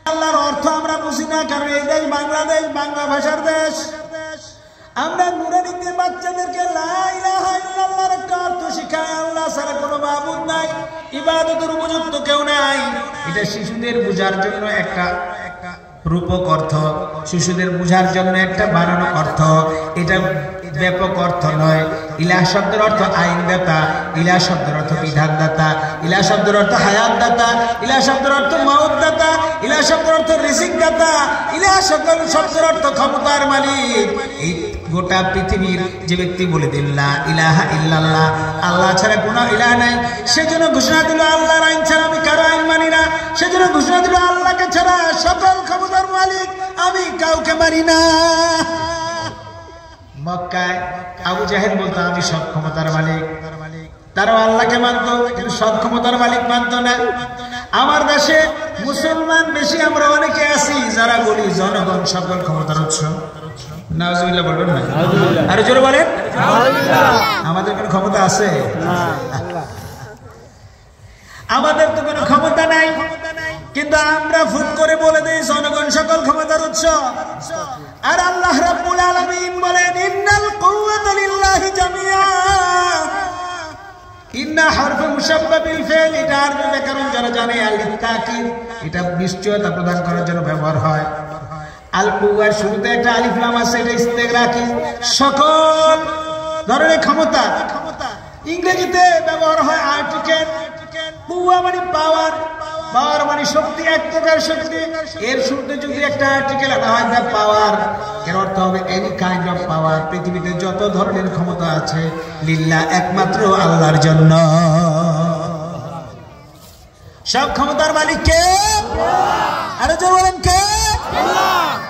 আল্লাহর অর্থ আমরা বুঝি না, কারণ এই দেশ বাংলাদেশ, বাংলা ভাষার দেশ। আমরা নুরানিতে বাচ্চাদেরকে লা ইলাহা ইল্লাল্লাহর একটা অর্থ শিখায়, আল্লাহ ছাড়া কোনো মাবুদ নাই, ইবাদতের উপযুক্ত কেউ নাই। এটা শিশুদের বোঝার জন্য একটা রূপক অর্থ, শিশুদের বোঝার জন্য একটা বানানো অর্থ, এটা ব্যাপক অর্থ নয়। ইলাহ শব্দের অর্থ আইনদাতা, ইলাহ শব্দের অর্থ বিধানদাতা, ইলাহ শব্দের অর্থ হায়াতদাতা, ইলাহ শব্দের অর্থ মাউতদাতা, ইলাহ শব্দের অর্থ রিজিকদাতা, ইলাহ শব্দের অর্থ ক্ষমতার মালিক। এই গোটা পৃথিবীর যে ব্যক্তি বলে দিল লা ইলাহা ইল্লাল্লাহ, আল্লাহ ছাড়া কোনো ইলাহ নাই, সেজন্য ঘোষণা দিল আল্লাহর আইন ছাড়া আমি কারো আইন মানি না, সেজন্য ঘোষণা দিল আল্লাহকে ছাড়া সকল ক্ষমতার মালিক আমি কাউকে মানি না। মক্কায় আবু জাহেল বলতো আমি সব ক্ষমতার মালিক, তারাও আল্লাহকে মানত, কিন্তু সব ক্ষমতার মালিক মানত না। আমার দেশে মুসলমান বেশি, আমরা অনেকে আছি যারা বলি জনগণ সকল ক্ষমতার উৎস। নাউজুবিল্লাহ বলবেন না? আরে জোরে বলেন। আমাদের কোনো ক্ষমতা আছে? আমাদের তো কোনো ক্ষমতা নাই, কিন্তু আমরা ফুট করে বলে দিই জনগণ সকল ক্ষমতার উৎস। আর আল্লাহ রাব্বুল আলামিন বলেন ইন্নাল কুওয়াতা লিল্লাহি জামিআ। ইন্না হারফ মুশাব্বা বিল ফাইল, এটা আরবি ব্যাকরণ যারা জানে, আল তাকিদ, এটা নিশ্চয়তা প্রদান করার জন্য ব্যবহার হয়। আল কুওয়ার শুরুতে একটা আলিফ লাম আছে, এটা ইস্তেগরাকি, সকল ধরনের ক্ষমতা। ইংরেজিতে ব্যবহার হয় আর্টিকেল। কুওয়া মানে পাওয়ার, পাওয়ার মানে শক্তি, এক প্রকার শক্তি। এর শুরুতে যদি একটা আর্টিকেল আনা হয় দ্য পাওয়ার, এর অর্থ হবে এনি কাইন্ড অফ পাওয়ার। পৃথিবীতে যত ধরনের ক্ষমতা আছে লিল্লাহ, একমাত্র আল্লাহর জন্য। সব ক্ষমতার মালিক কে? আরে জোরে বলেন কে?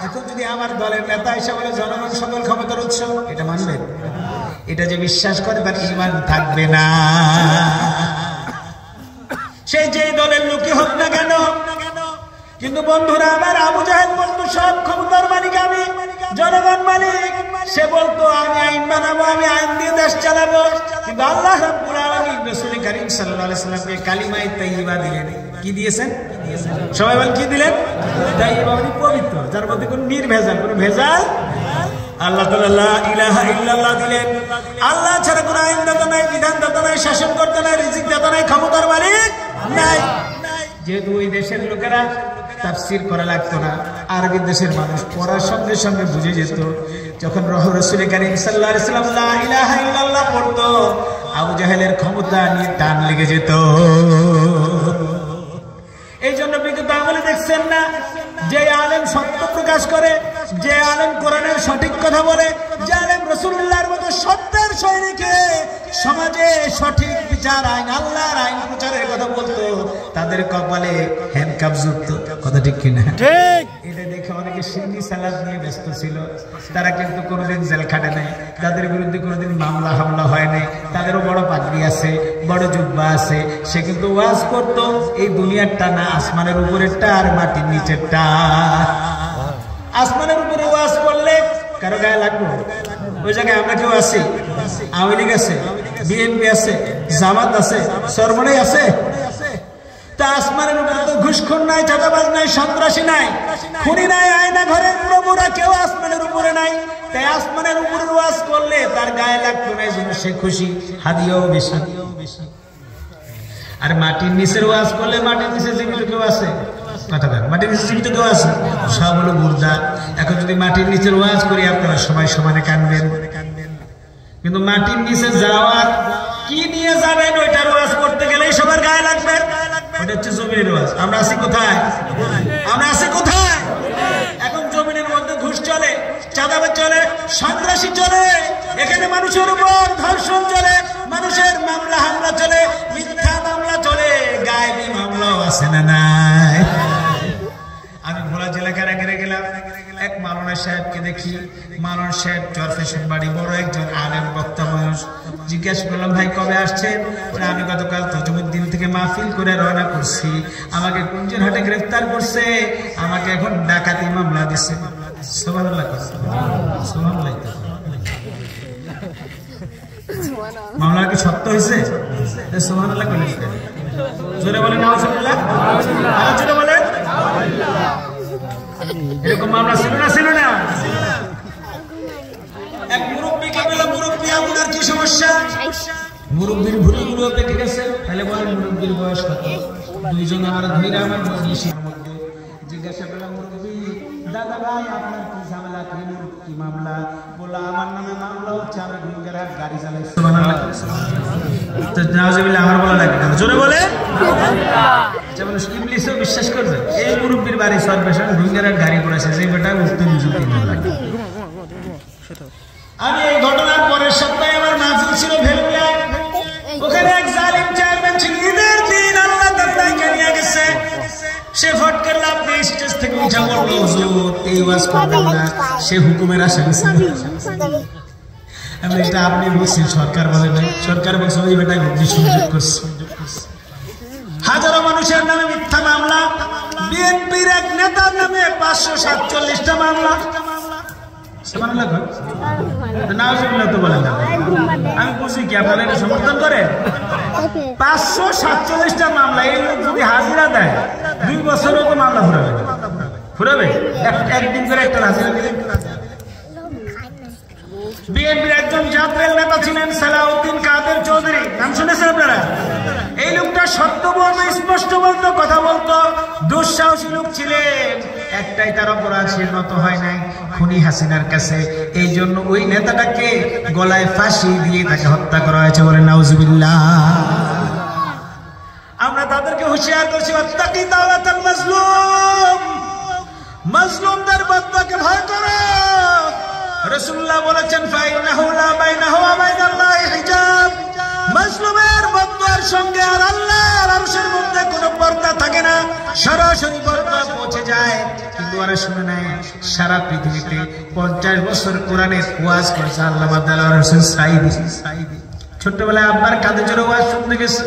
এখন যদি আমার দলের নেতা এসে বলে জনগণ সকল ক্ষমতার উৎস, এটা মানবেন? এটা যে বিশ্বাস করে তার ঈমান থাকবে না। সে যে দলের লোকই হোক না কেন। কিন্তু বন্ধুরা আমার, আবু জাহেল বলতো সব ক্ষমতার মালিক আমি, জনগণ মালিক। সে বলতো আমি আইন বানাবো, আমি আইন দিয়ে দেশ চালাবো। কিন্তু আল্লাহ রাব্বুল আলামিন রাসূল কারীম সাল্লাল্লাহু আলাইহি সাল্লামকে কালিমায়ে তাইয়্যিবা দিলেন। কি দিয়েছেন? সবাই বলেন কি দিলেন? তাইয়্যিবা মানে পবিত্র, যার মধ্যে কোনো নির্ভেজাল, কোনো ভেজাল। আল্লাহ তাআলা লা ইলাহা ইল্লাল্লাহ দিলেন। আল্লাহ ছাড়া কোনো আইনদাতা নাই, বিধানদাতা নাই, শাসনকর্তা নাই, রিজিকদাতা নাই, ক্ষমতার মালিক নাই। যেহেতু ওই দেশের লোকেরা তাফসীর করা লাগতো না, আরবি দেশের মানুষ পড়ার সঙ্গে সঙ্গে বুঝে যেত। যখন রাসূল কারীম সাল্লাল্লাহু আলাইহি সাল্লাম লা ইলাহা ইল্লাল্লাহ পড়তো, আবু জাহেলের ক্ষমতা নিয়ে টান লেগে যেত। এই জন্য বিগত আমলে দেখছেন না, যে আলেম সত্য প্রকাশ করে, যে আলেম কোরআনের সঠিক কথা বলে, যে আলেম রাসূলুল্লাহর মতো সত্যের সৈনিকে সমাজে সঠিক বিচার, আইন, আল্লাহর আইন প্রচারের কথা বলতো, তাদের কপালে হ্যান্ডকাপ যুক্ত। কথা ঠিক কিনা? ঠিক। এটা দেখে অনেকে সিন্নি সালাদ নিয়ে ব্যস্ত ছিল। তারা কিন্তু কোনোদিন জেল খাটে নাই, তাদের বিরুদ্ধে কোনোদিন মামলা হামলা হয় নাই, তাদেরও বড় পাগড়ি আছে, বড় জুব্বা আছে। সে কিন্তু ওয়াজ করতো এই দুনিয়ারটা না, আসমানের উপরেরটা আর মাটির নিচেরটা। আসমানের উপরে ওয়াজ করলে কারো গায়ে লাগবে? ওই জায়গায় আমরা কেউ আছি? আওয়ামী লীগ আছে, বিএনপি আছে, জামাত আছে, সরমনাই আছে। তা আসমানের উপরে তো ঘুষখোর নাই, চাঁদাবাজ নাই, সন্ত্রাসী নাই, খুনি নাই, আয়না ঘরের প্রভুরা কেউ আসমানের উপরে নাই। তাই আসমানের উপরে ওয়াজ করলে তার গায়ে লাগতো না, এই জন্য সে খুশি, হাদিয়াও বেশি। আর মাটির নিচের ওয়াজ করলে, মাটির নিচে জীবিত কেউ আছে? মাটির নিচে জীবিত কেউ আছে? সব হলো মুর্দা। এখন যদি মাটির নিচের ওয়াজ করি, আপনারা সবাই সমানে কানবেন, কিন্তু মাটির নিচে যাওয়ার কি নিয়ে যাবেন ওইটার ওয়াজ করতে গেলেই সবার গায়ে লাগবে। ওটা হচ্ছে জমিনের ওয়াজ। আমরা আছি কোথায়? আমরা আছি কোথায়? এখন জমিনের মধ্যে ঘুষ চলে, চাঁদাবাজ চলে, সন্ত্রাসী চলে, এখানে মানুষের উপর ধর্ষণ চলে, মানুষের মামলা হামলা চলে, মিথ্যা মামলা চলে, গায়েবী মামলাও আছে না নাই? আমি ভোলা জেলা কারাগারে গেলাম, এক মাওলানা সাহেবকে দেখি। মাওলানা সাহেব চরফেশন বাড়ি, বড় একজন আলেম বক্তা মানুষ। জিজ্ঞাসা করলাম, ভাই কবে আসছেন? আমি গতকাল তজুমুদ্দিন থেকে মাহফিল করে রওনা করছি, আমাকে কুঞ্জনহাটে গ্রেফতার করছে, আমাকে এখন ডাকাতি মামলা দিচ্ছে। সুবহানাল্লাহ, সুবহানাল্লাহ। মামলা কি সত্য হয়েছে? সুবহানাল্লাহ বলেন, জোরে বলেন নাউজুবিল্লাহ, জোরে বলেন। তাহলে বলেন মুরব্বীর বয়স কত? দুইজন আমরা ধৈর্য আমার মজলিসের মধ্যে জিজ্ঞাসা করলাম, মুরব্বী দাদা ভাই আপনার কি ঝামেলা, কি মামলা? বললো আমার নামে মামলা হচ্ছে, আমি গুঙ্গেরহাট গাড়ি চালাই। সুবহানাল্লাহ। তো নাউজুবিল্লাহ আমার বলা লাগে না, জোরে বলে যেমন ইবলিসও বিশ্বাস করবে এই মুরব্বীর বাড়ি সর্বেশন গুঙ্গেরহাট গাড়ি করেছে, যে বেটা উঠতে নিজে লাগে। আমি এই ঘটনার পরের সপ্তাহে আমার মাহফিল ছিল ভেলুয়া, ওখানে এক জালিম চেয়ারম্যান ছিল। ঈদের দিন আল্লাহ তার দায়কে নিয়ে গেছে, সে ফটকে লাফ দিয়ে স্টেজ থেকে উঠে বলল, হুজুর এই ওয়াজ করবেন না, সে হুকুমের আসামি ছিল। আমি এটা আপনি বলছেন, সরকার বলে নাই, সরকার বলছে ওই বেটায় বুদ্ধি সুযোগ করছে। হাজারো মানুষের নামে মিথ্যা মামলা, বিএনপির এক নেতার নামে 547টা মামলা। আমি বুঝি কি আপনারা এটা সমর্থন করেন? 547টা মামলা, এই লোক যদি হাজিরা দেয় 2 বছরেও তো মামলা ফুরাবে। একদিন করে একটা হাজিরা দিলেন। বিএনপির একজন জাতীয় নেতা ছিলেন সালাউদ্দিন কাদের চৌধুরী, নাম শুনেছেন আপনারা? এই লোকটা সত্য বলতো, স্পষ্ট বলতো, কথা বলতো, দুঃসাহসী লোক ছিলেন। একটাই তার অপরাধ, সে নত হয় নাই খুনি হাসিনার কাছে। এই জন্য ওই নেতাটাকে গলায় ফাঁসি দিয়ে তাকে হত্যা করা হয়েছে। বলে নাউজুবিল্লাহ। আমরা তাদেরকে হুঁশিয়ার করছি, ওয়াত্তাকি দাওয়াতাল মাজলুম, মাজলুমদের বদদুয়াকে ভয় করো। রাসূলুল্লাহ বলেছেন, ফাইন্নাহু লা বাইনাহু ওয়া বাইনাল্লাহি হিজাব, মাজলুমের বদদুয়ার সঙ্গে আর আল্লাহর আরশের মধ্যে কোনো পর্দা থাকে না, সরাসরি পর্দা পৌঁছে যায়। কিন্তু ওরা শুনে নাই। সারা পৃথিবীতে 50 বছর কোরআনের ওয়াজ করেছে আল্লামা দেলাওয়ার হোসেন সাঈদী। ছোটবেলায় আব্বার কাঁধে জোরে ওয়াজ শুনতে গেছে,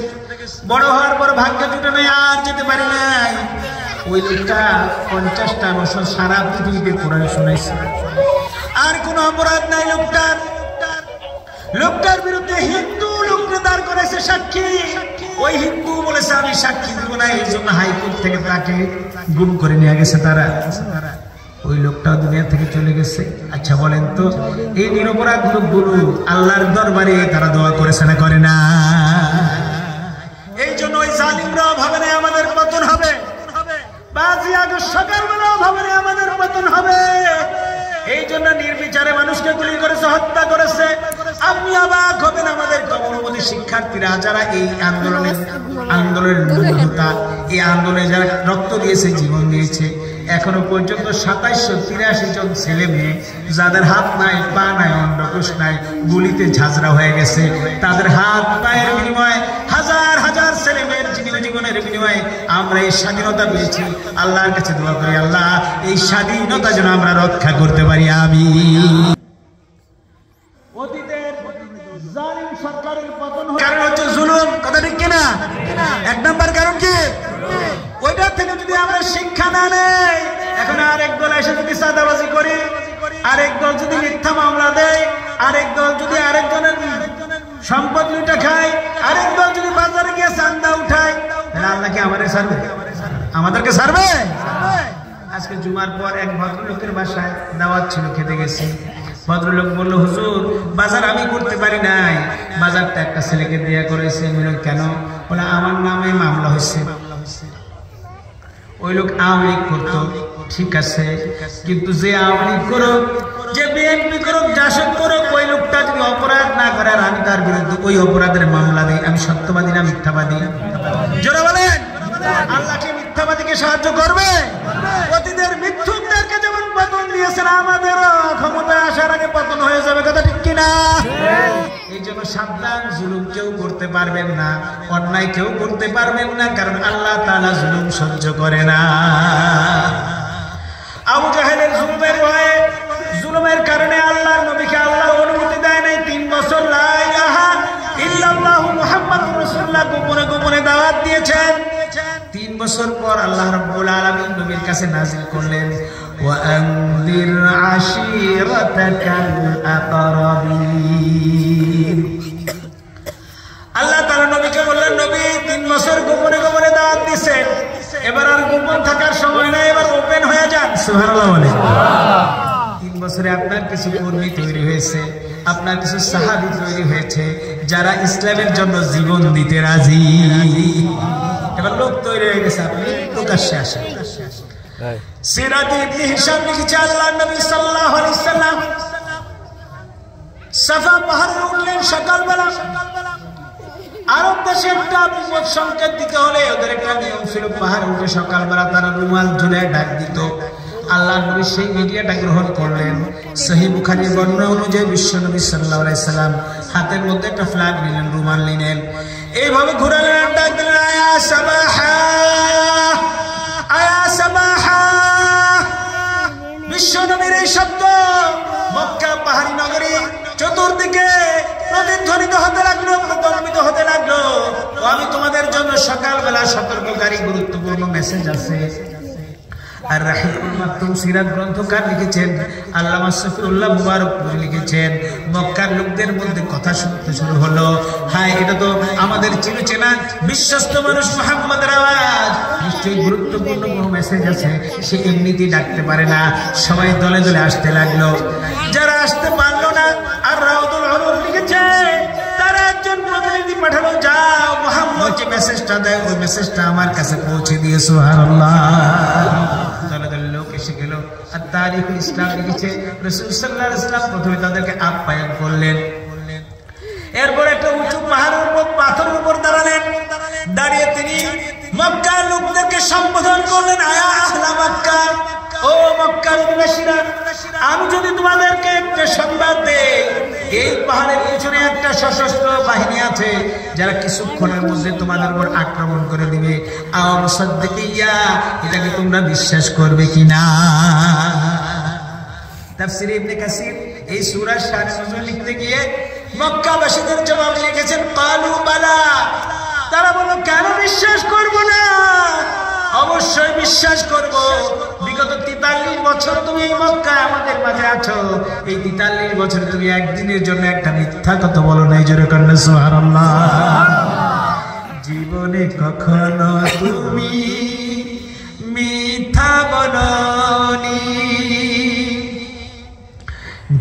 বড় হওয়ার পর ভাগ্য জুটে নাই, আর যেতে পারি নাই। ওই লোকটা 50টা বছর সারা পৃথিবীতে কোরআন শুনাইছে, আর কোন অপরাধ নাই লোকটার। লোকটার বিরুদ্ধে হিন্দু লোককে দাঁড় করেছে সাক্ষী। ওই হিন্দু বলেছে আমি সাক্ষী দিব না, এই জন্য হাইকোর্ট থেকে তাকে গুম করে নিয়ে গেছে তারা। ওই লোকটাও দুনিয়া থেকে চলে গেছে। আচ্ছা বলেন তো, এই নিরপরাধ লোকগুলো আল্লাহর দরবারে তারা দোয়া করেছে না করে না? এই জন্য ওই জালিমরাও ভাবে না আমাদের পতন হবে, বাজি আগে সকালবেলাও ভাবে না আমাদের পতন হবে। এই জন্য নির্বিচারে মানুষকে গুলি করেছে, হত্যা করেছে। আপনি অবাক হবেন, আমাদের কমলবতী শিক্ষার্থীরা যারা এই আন্দোলনের মূলতা, এই আন্দোলনে যারা রক্ত দিয়েছে, জীবন দিয়েছে, এখনো পর্যন্ত 2783 জন ছেলে মেয়ে যাদের হাত নাই, পা নাই, অন্ডকোষ নাই, গুলিতে ঝাঁঝরা হয়ে গেছে, তাদের হাত পায়ের বিনিময়ে হাজার হাজার ছেলে মেয়ের জীবনের বিনিময়ে আমরা এই স্বাধীনতা পেয়েছি। আল্লাহর কাছে দোয়া করি, আল্লাহ এই স্বাধীনতা যেন আমরা রক্ষা করতে পারি। আমিন। অতীতের জালিম সরকারের পতন কারণ হচ্ছে জুলুম, কথা ঠিক কিনা? 1 নাম্বার কারণ কি? ওইটা থেকে যদি আমরা শিক্ষা না নেই, এখন আরেক দল এসে যদি চাঁদাবাজি করি, আরেক দল যদি মিথ্যা মামলা দেয়, আরেক দল যদি আরেকজনের সম্পদ লুটে খায়, আরেক দল যদি বাজারে গিয়ে চাঁদা উঠায়, তাহলে আল্লাহ কি আমাদের ছাড়বে? আমাদেরকে ছাড়বে? আজকে জুমার পর এক ভদ্রলোকের বাসায় দাওয়াত ছিল, খেতে গেছি। ভদ্রলোক বলল, হুজুর বাজার আমি করতে পারি নাই, বাজারটা একটা ছেলেকে দেয়া করেছে। কেন? বলে আমার নামে মামলা হয়েছে। ওই লোক আওয়ামী লীগ করতো, ঠিক আছে, কিন্তু যে আওয়ামী লীগ করুক, যে বিএনপি করুক, জাসদ করুক, ওই লোকটা যদি অপরাধ না করে আর আমি তার বিরুদ্ধে ওই অপরাধের মামলা দিই, আমি সত্যবাদী না মিথ্যাবাদী? জোরে বলেন। আল্লাহ কি মিথ্যাবাদীকে সাহায্য করবে? অতীতের মিথ্যুকদেরকে যেমন পতন দিয়েছেন, আমাদেরও ক্ষমতায় আসার আগে পতন হয়ে যাবে, কথা ঠিক কিনা? এই জন্য সাবধান, জুলুম কেউ করতে পারবেন না, অন্যায় কেউ করতে পারবেন না, কারণ আল্লাহ তাআলা জুলুম সহ্য করে না। আবু জাহেলের জুলুমের কারণে আল্লাহর নবীকে আল্লাহ অনুমতি দেয় নাই 3 বছর লা ইলাহা ইল্লাল্লাহু মুহাম্মাদুর রাসূলুল্লাহ গোপনে গোপনে দাওয়াত দিয়েছেন। 3 বছর পর আল্লাহ রাব্বুল আলামিন নবীর কাছে নাযিল করলেন, ওয়া আনযির আশীরাতাকাল আকরাবিন। আল্লাহ তাআলা নবীকে বললেন, নবী 3 বছর গোপনে গোপনে দাওয়াত দিয়েছেন, এবার আর গোপন থাকার সময় নাই, এবার ওপেন হয়ে যান। সুবহানাল্লাহ বলেন। 3 বছরে আপনার কিছু কর্মী তৈরি হয়েছে, আপনার কিছু সাহাবী তৈরি হয়েছে যারা ইসলামের জন্য জীবন দিতে রাজি। এবার লোক তৈরি হয়ে গেছে, আপনি প্রকাশ্যে আসেন। সিরাতে ইবনে হিশাম লিখেছে আল্লাহর নবী সাল্লাল্লাহু আলাইহি সাল্লাম সাফা পাহাড়ে উঠলেন সকালবেলা। আরব দেশে একটা বিপদ সংকেত দিতে হলে ওদের একটা নিয়ম ছিল, পাহাড়ে উঠে সকালবেলা তারা রুমাল ঝুলে ডাক দিত। আল্লাহর নবী সেই মিডিয়াটা গ্রহণ করলেন। সহিহ বুখারীর বর্ণনা অনুযায়ী বিশ্ব নবী সাল্লাল্লাহু আলাইহি সাল্লাম হাতের মধ্যে একটা ফ্ল্যাগ নিলেন, রুমাল নিলেন, এইভাবে ঘোরালেন, ডাক দিলেন, আয়া সাবাহা আয়া সাবাহা। বিশ্ব নবীর এই শব্দ মক্কা পাহাড়ি নগরী চতুর্দিকে প্রতিধ্বনিত হতে লাগলো, প্রকম্পিত হতে লাগলো। আমি তোমাদের জন্য সকালবেলা সতর্ককারী গুরুত্বপূর্ণ মেসেজ আছে। আর রাহিকুল মাকতুম সিরাত গ্রন্থকার লিখেছেন, আল্লামা সফিউল্লাহ মুবারকপুরী লিখেছেন, মক্কার লোকদের মধ্যে কথা শুনতে শুরু হলো, হায় এটা তো আমাদের চিরচেনা বিশ্বস্ত মানুষ মুহাম্মদের আওয়াজ, নিশ্চয়ই গুরুত্বপূর্ণ কোনো মেসেজ আছে, সে এমনিতেই ডাকতে পারে না। সবাই দলে দলে আসতে লাগলো। যারা আসতে পারলো না, আর রাউদুল উলুম লিখেছে, তারা একজন প্রতিনিধি পাঠালো, যাও মুহাম্মদ যে মেসেজটা দেয় ওই মেসেজটা আমার কাছে পৌঁছে দিয়ে। সুবহানাল্লাহ। দলে দলে লোক এসে গেল। আর তারিখুল ইসলাম লিখেছে, রাসূল সাল্লাল্লাহু আলাইহি ওয়াসাল্লাম প্রথমে তাদেরকে আপ্যায়ন করলেন, এরপর একটা উঁচু পাহাড়ের উপর পাথরের উপর দাঁড়ালেন, দাঁড়িয়ে তিনি মক্কার লোকদেরকে সম্বোধন করলেন, আয়া আহলা মক্কা, ও মক্কার অধিবাসীরা, আমি যদি তোমাদেরকে একটা সংবাদ দেই, এই পাহাড়ের পিছনে একটা সশস্ত্র বাহিনী আছে যারা কিছুক্ষণের মধ্যে তোমাদের উপর আক্রমণ করে দিবে, আও মুসাদ্দিকিয়া, এটাকে তোমরা বিশ্বাস করবে কিনা? তাফসীরে ইবনে কাসির এই সূরার শানে নজুল লিখতে গিয়ে মক্কাবাসীদের জবাব লিখেছেন, ক্বালু বালা, তারা বলল কেন বিশ্বাস করব না? অবশ্যই বিশ্বাস করব। বিগত 43 বছর তুমি এই মক্কায় আমাদের মাঝে আছো, এই 43 বছর তুমি একদিনের জন্য একটা মিথ্যা কথা বলো নাই। জোরে কান্না সুবহানাল্লাহ। জীবনে কখনো তুমি মিথ্যা বলনি,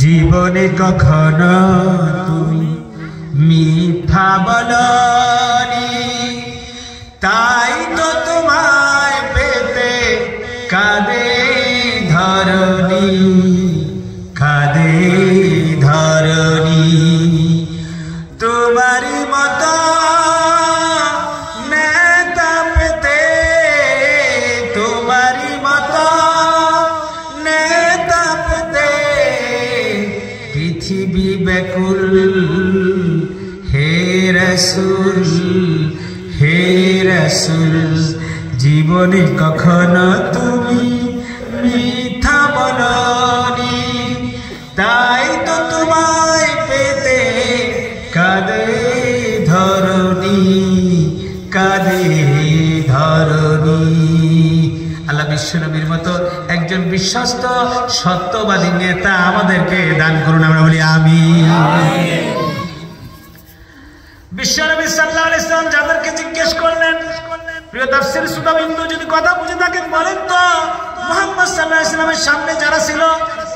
জীবনে কখনো তুমি মিথ্যা বলনি, তাই তো তোমায় পেতে কাঁদে ধরণী, কাঁদে ধরণী। তোমারই মতো নেতা পেতে, তোমারই মতো নেতা পেতে পৃথিবী ব্যাকুল, হে রাসূল, হে রাসূল, জীবনে কখনো তুমি মিথ্যা বলনি, তাই তো তোমায় পেতে কাঁদে ধরণী, কাঁদে ধরণী। আল্লাহ বিশ্বনবীর মতো একজন বিশ্বস্ত সত্যবাদী নেতা আমাদেরকে দান করুন, আমরা বলি আমিন। বিশ্বনবী সাল্লাল্লাহু আলাইহি ওয়াসাল্লাম যাদেরকে জিজ্ঞেস করলেন, প্রিয় তাফসীর শ্রোতাবৃন্দ যদি কথা বুঝে থাকেন বলেন তো, মুহাম্মদ সাল্লাল্লাহু আলাইহি ওয়াসাল্লামের সামনে যারা ছিল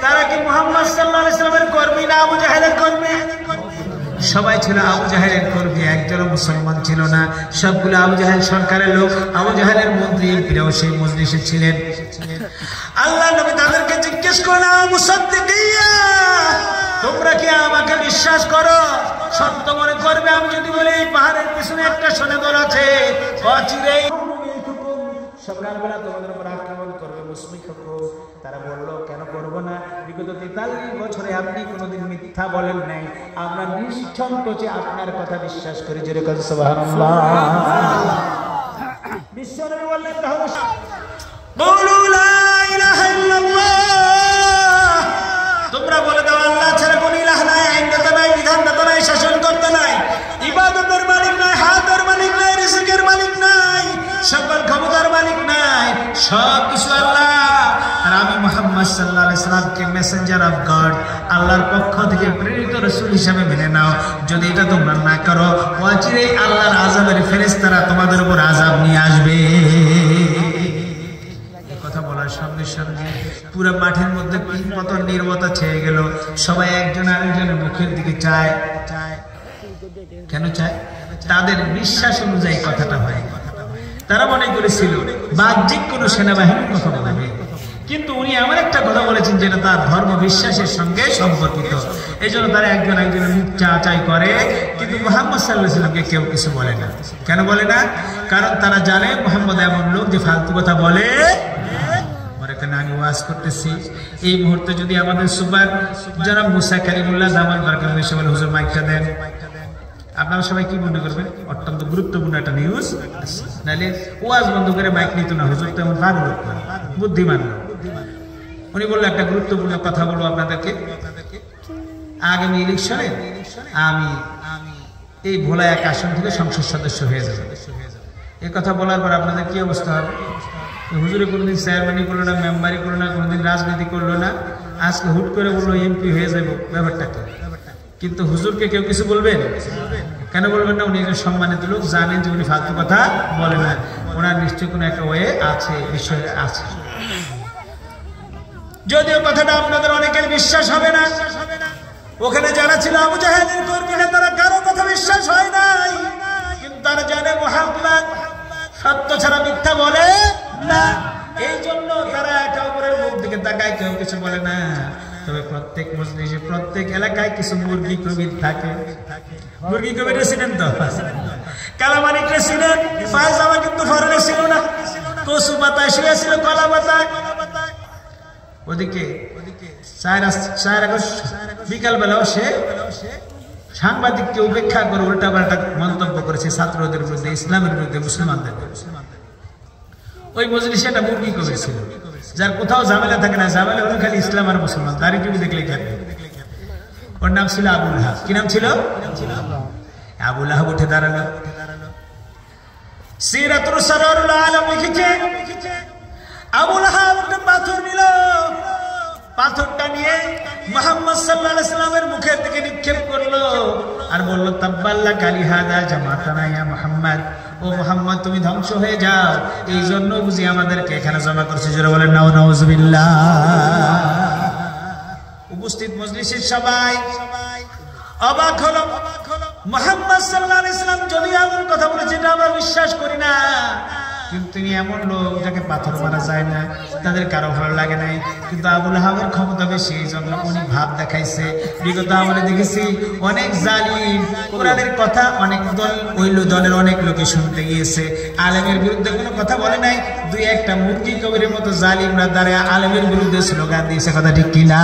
তারা কি মুহাম্মদ সাল্লাল্লাহু আলাইহি ওয়াসাল্লামের কর্মী না আবু জাহেলের কর্মী? সবাই ছিল আবু জাহেলের কর্মী, একজনও মুসলমান ছিল না। সবগুলো আবু জাহেল সরকারের লোক, আবু জাহেলের মন্ত্রী এমপিরাও সেই মজলিসে ছিলেন। আল্লাহ নবী তাদেরকে জিজ্ঞেস করলেন, মুসাদ্দিকিয়া, তোমরা কি আমাকে বিশ্বাস করো, সত্য মনে করবে আমি যদি বলি এই পাহাড়ের পিছনে একটা সৈন্যদল আছে, অচিরেই সকালবেলা তোমাদের উপর আক্রমণ করবে, মুসলিম হবে? তারা বলল, কেন করবো না, বিগত 43 বছরে আপনি কোনোদিন মিথ্যা বলেন নাই, আমরা নিঃসংকোচে আপনার কথা বিশ্বাস করি। জোরে কথা সুবহানাল্লাহ। বিশ্বনবী বললেন, তাহলে বলো লা ইলাহা ইল্লাল্লাহ, তোমরা বলে দাও আল্লাহ ছাড়া কোনো ইলাহ নাই, আইনদাতা নাই, বিধানদাতা নাই, শাসনকর্তা নাই, ইবাদতের মালিক নাই, হাতের মালিক নাই, রিজিকের মালিক নাই, সকল ক্ষমতার মালিক নাই, সব কিছু আল্লাহ। আর আমি মুহাম্মদ সাল্লাল্লাহু আলাইহি ওয়াসাল্লামকে মেসেঞ্জার অফ গড, আল্লাহর পক্ষ থেকে প্রেরিত রাসূল হিসেবে মেনে নাও। যদি এটা তোমরা না করো, অচিরেই আল্লাহর আযাবের ফেরেশতারা তোমাদের উপর আযাব নিয়ে আসবে। কথা বলা বলার সঙ্গে সঙ্গে পুরো মাঠের মধ্যে কত নীরবতা ছেয়ে গেল। সবাই একজন আরেকজনের মুখের দিকে চায়। কেন চায়? তাদের বিশ্বাস অনুযায়ী কথাটা হয়। তারা মনে করেছিল বাহ্যিক কোন সেনাবাহিনীর কথা বলবে, কিন্তু উনি এমন একটা কথা বলেছেন যেটা তার ধর্ম বিশ্বাসের সঙ্গে সম্পর্কিত। এই জন্য তারা একজন একজনের মুখ চাচাই করে, কিন্তু মুহাম্মদ সাল্লাল্লাহু আলাইহি ওয়াসাল্লামকে কেউ কিছু বলে না। কেন বলে না? কারণ তারা জানে মুহাম্মদ এমন লোক যে ফালতু কথা বলে। আমি ওয়াজ করতেছি, এই মুহূর্তে যদি আমাদের সুপার জনাব মুসা কালিমুল্লাহ দামান বারকাত এসে বলে হুজুর মাইকটা দেন, আপনারা সবাই কি মনে করবেন? অত্যন্ত গুরুত্বপূর্ণ একটা নিউজ। নাহলে ওয়াজ বন্ধ করে মাইক নিত না, হুজুর তেমন পাগল না, বুদ্ধিমান। উনি বললো একটা গুরুত্বপূর্ণ কথা বলবো আপনাদেরকে। আগামী ইলেকশনে আমি এই ভোলা এক আসন থেকে সংসদ সদস্য হয়ে যাবে। এই কথা বলার পর আপনাদের কি অবস্থা হবে? হুজুরে কোনোদিন চেয়ারম্যানই করলো না, মেম্বারই করলো না, কোনোদিন রাজনীতি করলো না, আজকে হুট করে বললো এমপি হয়ে যাবো, ব্যাপারটা কি? কিন্তু হুজুরকে কেউ কিছু বলবেন? কেন বলবেন না? উনি একজন সম্মানিত লোক, জানেন যে উনি ফালতু কথা বলে না, ওনার নিশ্চয়ই কোনো একটা ওয়ে আছে, বিষয় আছে। যদিও কথাটা আপনাদের অনেকের বিশ্বাস হবে না, ওখানে যারা ছিল আবু জাহেলের কর্মীরা, তারা কারো কথা বিশ্বাস হয় নাই, কিন্তু তারা জানে মুহাম্মদ সত্য ছাড়া মিথ্যা বলে না। এই জন্য তারা একে অপরের মুখ দিকে তাকায়, কেউ কিছু বলে না। তবে প্রত্যেক মজলিসে, প্রত্যেক এলাকায় কিছু মুরগি কবির থাকে। মুরগি কবির ছিলেন তো, কালামানিক ছিলেন, পায়জামা কিন্তু ফরনে ছিল না, কচু পাতায় শুয়েছিল, কলা পাতায়। ওদিকে বিকাল বেলাও সে সাংবাদিককে উপেক্ষা করে উল্টা পাল্টা মন্তব্য করেছে ছাত্রদের বিরুদ্ধে, ইসলামের বিরুদ্ধে, মুসলমানদের বিরুদ্ধে। ওই মজলিসে একটা মুরগি কবির ছিল, যার কোথাও ঝামেলা থাকে না, ঝামেলা হলো খালি ইসলাম আর মুসলমান, দাড়ি টুপি দেখলে খেলে। ওর নাম ছিল আবু লাহাব। কি নাম ছিল? আবু লাহাব উঠে দাঁড়ালো। সিরাতুল সররুল আলম লিখেছে, আবু লাহাব একটা পাথর নিল, পাথরটা নিয়ে মুহাম্মদ সাল্লাল্লাহু আলাইহি ওয়াসাল্লামের মুখের দিকে নিক্ষেপ করলো আর বলল, তাব্বাল্লাকা লিহাদা জামাতানা ইয়া মুহাম্মদ, ও মুহাম্মদ তুমি ধ্বংস হয়ে যাও, এই জন্য বুঝি আমাদেরকে এখানে জমা করছে। জোরে বলেন নাউজুবিল্লাহ। উপস্থিত মজলিসের সবাই অবাক হলো। মুহাম্মদ সাল্লাল্লাহু আলাইহি ওয়াসাল্লাম যদি এমন কথা বলেছে, এটা আমরা বিশ্বাস করি না, কিন্তু তিনি এমন লোক যাকে পাথর মারা যায় না, তাদের কারো ভালো লাগে নাই। কিন্তু আবু লাহাবের ক্ষমতা বেশি, এই জন্য উনি ভাব দেখাইছে। বিগত আমলে দেখেছি অনেক জালিম, কোরআনের কথা অনেক দল, ওই দলের অনেক লোকে শুনতে গিয়েছে, আলেমের বিরুদ্ধে কোনো কথা বলে নাই। দুই একটা মুরগি কবিরের মতো জালিমরা দাঁড়িয়ে আলেমের বিরুদ্ধে স্লোগান দিয়েছে, কথা ঠিক কিনা?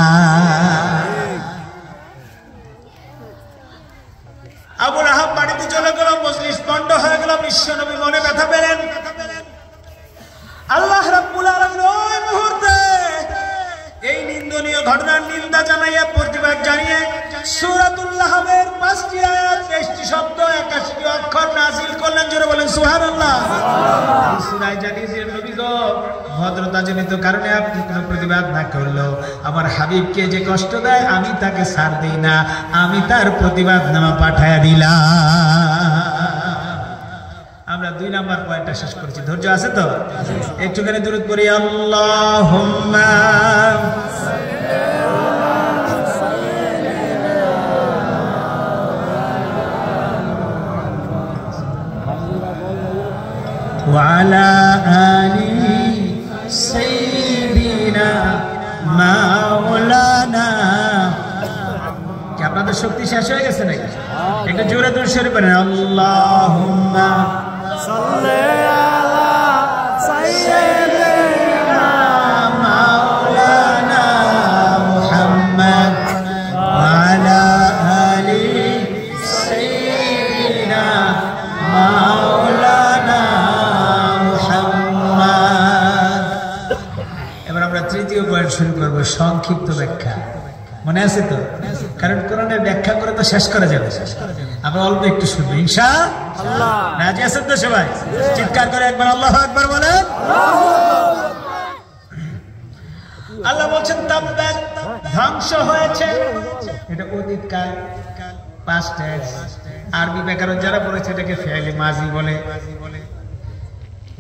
আবু লাহাব বাড়িতে চলে গেল, মজলিস বন্ধ হয়ে গেল। বিশ্বনবী মনে ব্যথা পেলেন। আল্লাহ রাব্বুল আলামিন ওই মুহূর্তে এই নিন্দনীয় ঘটনার নিন্দা জানাইয়া, প্রতিবাদ জানিয়ে সূরাতুল লাহাবের 5টি আয়াত, 23টি শব্দ, 81টি অক্ষর নাযিল করলেন। জোরে বলেন সুবহানাল্লাহ। এই সূরায় জানিয়েছেন, নবী গো, ভদ্রতাজনিত কারণে আপনি কোনো প্রতিবাদ না করলেও আমার হাবিবকে যে কষ্ট দেয়, আমি তাকে ছাড় দিই না, আমি তার প্রতিবাদনামা পাঠায়া দিলাম। আমরা 2 নাম্বার পয়েন্টটা শেষ করেছি। ধৈর্য আছে তো? একটুখানি দরুদ পড়ি। আল্লাহুম্মা ওয়া আলা আলি সাইয়্যিদিনা মাওলানা। কি আপনাদের শক্তি শেষ হয়ে গেছে নাকি? একটু জোরে দরুদ শরীফ পড়েন। আল্লাহুম্মা সাল্লি আলা সাইয়্যিদিনা মাওলানা মুহাম্মদ ওয়া আলা আলি সাইয়্যিদিনা মাওলানা মুহাম্মদ। এবার আমরা তৃতীয় পয়েন্ট শুরু করব, সংক্ষিপ্ত ব্যাখ্যা। মনে আছে তো? কারণ কোরআনের ব্যাখ্যা করে তো শেষ করা যাবে, আমরা অল্প একটু শুনবো ইনশাআল্লাহ। রাজি আছেন তো সবাই? চিৎকার করে একবার আল্লাহু আকবার বলেন। আল্লাহ বলছেন তাব্বাত, ধ্বংস হয়েছে। এটা অতীতকাল, পাস্ট টেন্স। আরবি ব্যাকরণ যারা পড়েছে এটাকে ফেলে মাজি বলে।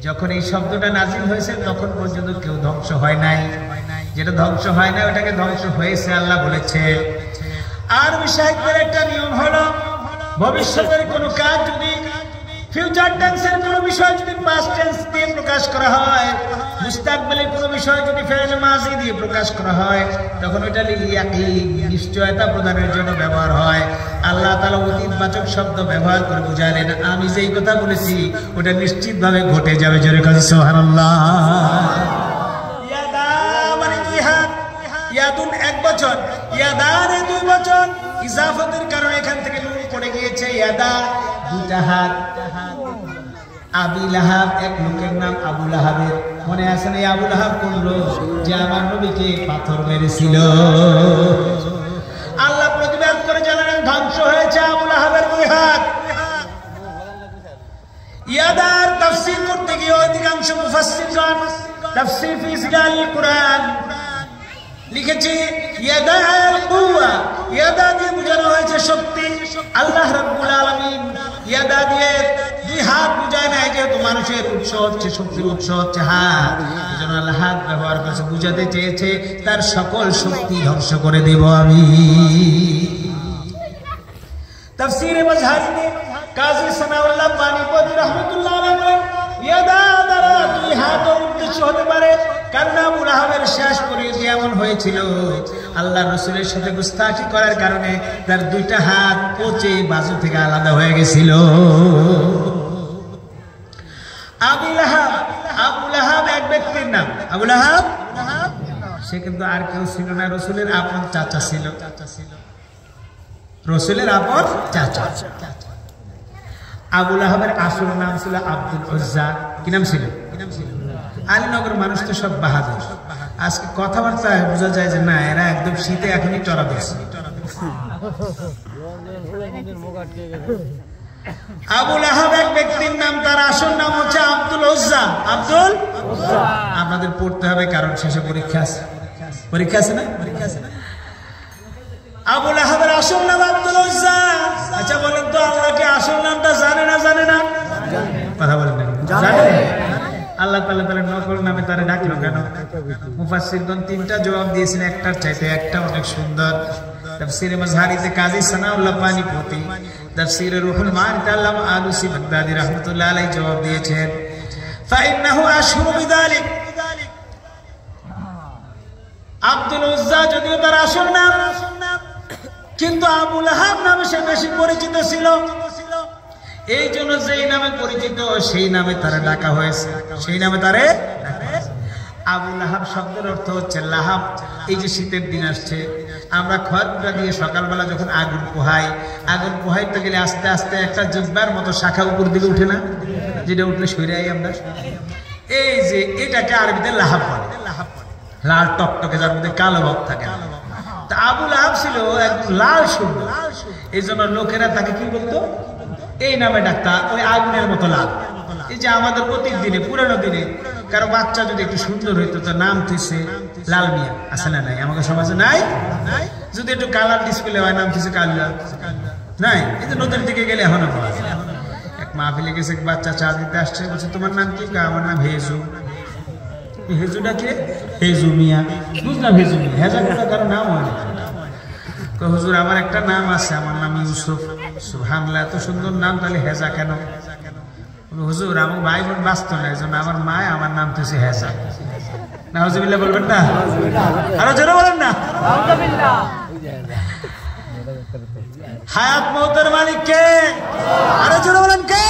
যখন এই শব্দটা নাজিল হয়েছে তখন পর্যন্ত কেউ ধ্বংস হয় নাই, যেটা ধ্বংস হয় না ওটাকে ধ্বংস হয়েছে আল্লাহ বলেছে। আর সাহিত্যের একটা নিয়ম হলো, ভবিষ্যতের কোনো কাজ যদি ফিউচার টেন্সের কোনো বিষয় যদি পাস্ট টেন্স দিয়ে প্রকাশ করা হয়, মুস্তাকবিলের কোনো বিষয় যদি ফেল মাজি দিয়ে প্রকাশ করা হয়, তখন ওটা লিয়াকিন নিশ্চয়তা প্রদানের জন্য ব্যবহার হয়। আল্লাহ তাআলা অতীতবাচক শব্দ ব্যবহার করে বুঝালেন, আমি যেই কথা বলেছি ওটা নিশ্চিতভাবে ঘটে যাবে। জোরে কাজী সুবহানাল্লাহ। ইয়াদা মানে দুই হাত, ইয়াদুন এক বচন, ইয়াদান দুই বচন, ইজাফতের কারণে এখান থেকে নুন পড়ে গিয়েছে, ইয়াদা দুইটা হাত। আবি লাহাব এক লোকের নাম আবু লাহাবের, মনে আছে না? আবু লাহাব কোন লোক? যে আমার নবীকে পাথর মেরেছিল। আল্লাহ প্রতিবাদ করে জানালেন ধ্বংস হয়েছে আবু লাহাবের দুই হাত। ইয়াদার তাফসীর করতে গিয়ে অধিকাংশ মুফাসসিরগণ তাফসীর ফি সিলাল কুরআন লিখেছে ইয়াদাল কুওয়া, ইয়াদা দিয়ে বোঝানো হয়েছে শক্তি। আল্লাহ রাব্বুল আলামিন ইয়াদা দিয়ে দুই হাত বুঝায় না, যেহেতু মানুষের উৎস হচ্ছে, শক্তির উৎস হচ্ছে হাত, এজন্য আল্লাহ হাত ব্যবহার করেছে, বুঝাতে চেয়েছে তার সকল শক্তি ধ্বংস করে দেব আমি। তাফসীরে মাজহারিতে কাজী সানাউল্লাহ পানিপতি রাহমাতুল্লাহ আলাইহি বলেন, ইয়াদা দ্বারা দুই হাত উদ্দেশ্য হতে পারে, কারণ আবু লাহাবের শেষ পরিণতি এমন হয়েছিল, আল্লাহ রাসূলের সাথে গুস্তাখি করার কারণে তার দুইটা হাত পচে বাজু থেকে আলাদা হয়ে গেছিল। আবু লাহাব এক ব্যক্তির নাম। আবু লাহাব সে কিন্তু আর কেউ ছিল না, রাসূলের আপন চাচা ছিল, রাসূলের আপন চাচা। আবু লাহাবের আসল নাম ছিল আব্দুল উজ্জা। কি নাম ছিল? আলীনগর মানুষ তো সব বাহাদুর। আজকে কথাবার্তায় বোঝা যায় যে না, এরা একদম শীতে এখনই টরা দিচ্ছে। আবু লাহাব এক ব্যক্তির নাম, তার আসল নাম হচ্ছে আব্দুল উজ্জা। আব্দুল আপনাদের পড়তে হবে, কারণ শেষে পরীক্ষা আছে। পরীক্ষা আছে না? পরীক্ষা আছে না? আবু লাহাবের আসল নাম আব্দুল উজ্জা। আচ্ছা বলেন তো, আল্লাহকে আসল নামটা জানে না? জানে না? কথা বলেন না, জানে। আল্লাহ তাআলা তার নকল নামে তারে ডাকলো কেন? মুফাসসিরগণ তিনটা জবাব দিয়েছেন, একটার চাইতে একটা অনেক সুন্দর। তাফসীরে মাজহারিতে কাজী সানাউল্লাহ পানিপতি, তাফসীরে রুহুল মানিতে আল্লামা আলুসি বাগদাদী রাহমাতুল্লাহ আলাইহি জবাব দিয়েছেন, ফাইন্নাহু আশহুরু বিযালিক। আব্দুল উজ্জা যদিও তার আসল নাম, কিন্তু আবু লাহাব নামে সে বেশি পরিচিত ছিল। এই জন্য যেই নামে পরিচিত সেই নামে তারা ডাকা হয়েছে, সেই নামে তারে আবু লাহাব শব্দের অর্থ হচ্ছে লাহাব। এই যে শীতের দিন আসছে, আমরা খড়টা দিয়ে সকালবেলা যখন আগুন পোহাইতে গেলে আস্তে আস্তে একটা জিব্বার মতো শাখা উপর দিকে উঠে না, যেটা উঠলে সইরাই আমরা, এই যে এটাকে আরবিতে লাহাব বলে। লাল টকটকে, যার মধ্যে কালো ভাব থাকে। তা আবু লাহাব ছিল একদম লাল সুন্দর, এই জন্য লোকেরা তাকে কি বলতো? এই নামে ডাক্তার, ওই আগুনের মতো লাল। এই যে আমাদের প্রত্যেক দিনে, পুরানো দিনে কারো বাচ্চা যদি একটু সুন্দর হইতো, তো নাম থইছে লাল মিয়া, আছে না? নাই আমাদের সমাজে নাই? যদি একটু কালার ডিসপ্লে হয়, নাম থইছে কালুয়া, নাই? এই যে নদীর দিকে গেলে এখনো পাওয়া যায়। এক মাহফিলে গেছে, এক বাচ্চা চা দিতে আসছে, বলছে তোমার নাম কি? আমার নাম হেজু। হেজুটা কে? হেজু মিয়া। বুঝলাম হেজু মিয়া, হেজা কোটা কারো নাম হয় না। হুজুর আমার একটা নাম আছে, আমার নাম ইউসুফ। সুবহানাল্লাহ, এত সুন্দর নাম, তাহলে হেজা কেন? হুজুর আমার ভাই বোন বাঁচত না, এই জন্য আমার মা আমার নাম তো হেজা। নাউজুবিল্লাহ বলবেন না? আরো জোরে বলেন না। হায়াত মওতের মালিক কে? আরো জোরে বলেন কে?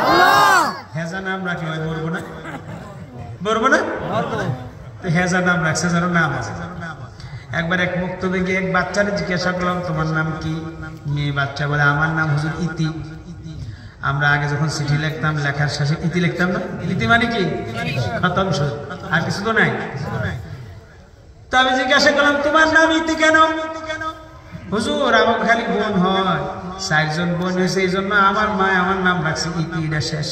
আল্লাহ। হেজা নাম রাখলে হয় মরবো না? মরবো না? তো হেজা নাম রাখছে, যেন নাম আছে। একবার এক মুক্তবে গিয়ে এক বাচ্চারে জিজ্ঞাসা করলাম, তোমার নাম কি? মেয়ে বাচ্চা বলে, আমার নাম হুজুর ইতি। আমরা আগে যখন চিঠি লিখতাম, লেখার শেষে ইতি লিখতাম না? ইতি মানে কি? খতম, শুরু, আর কিছু তো নাই। তো আমি জিজ্ঞাসা করলাম, তোমার নাম ইতি কেন? হুজুর আমার খালি বোন হয়, 4 জন বোন হয়েছে, এই জন্য আমার মা আমার নাম রাখছে ইতি, এটা শেষ।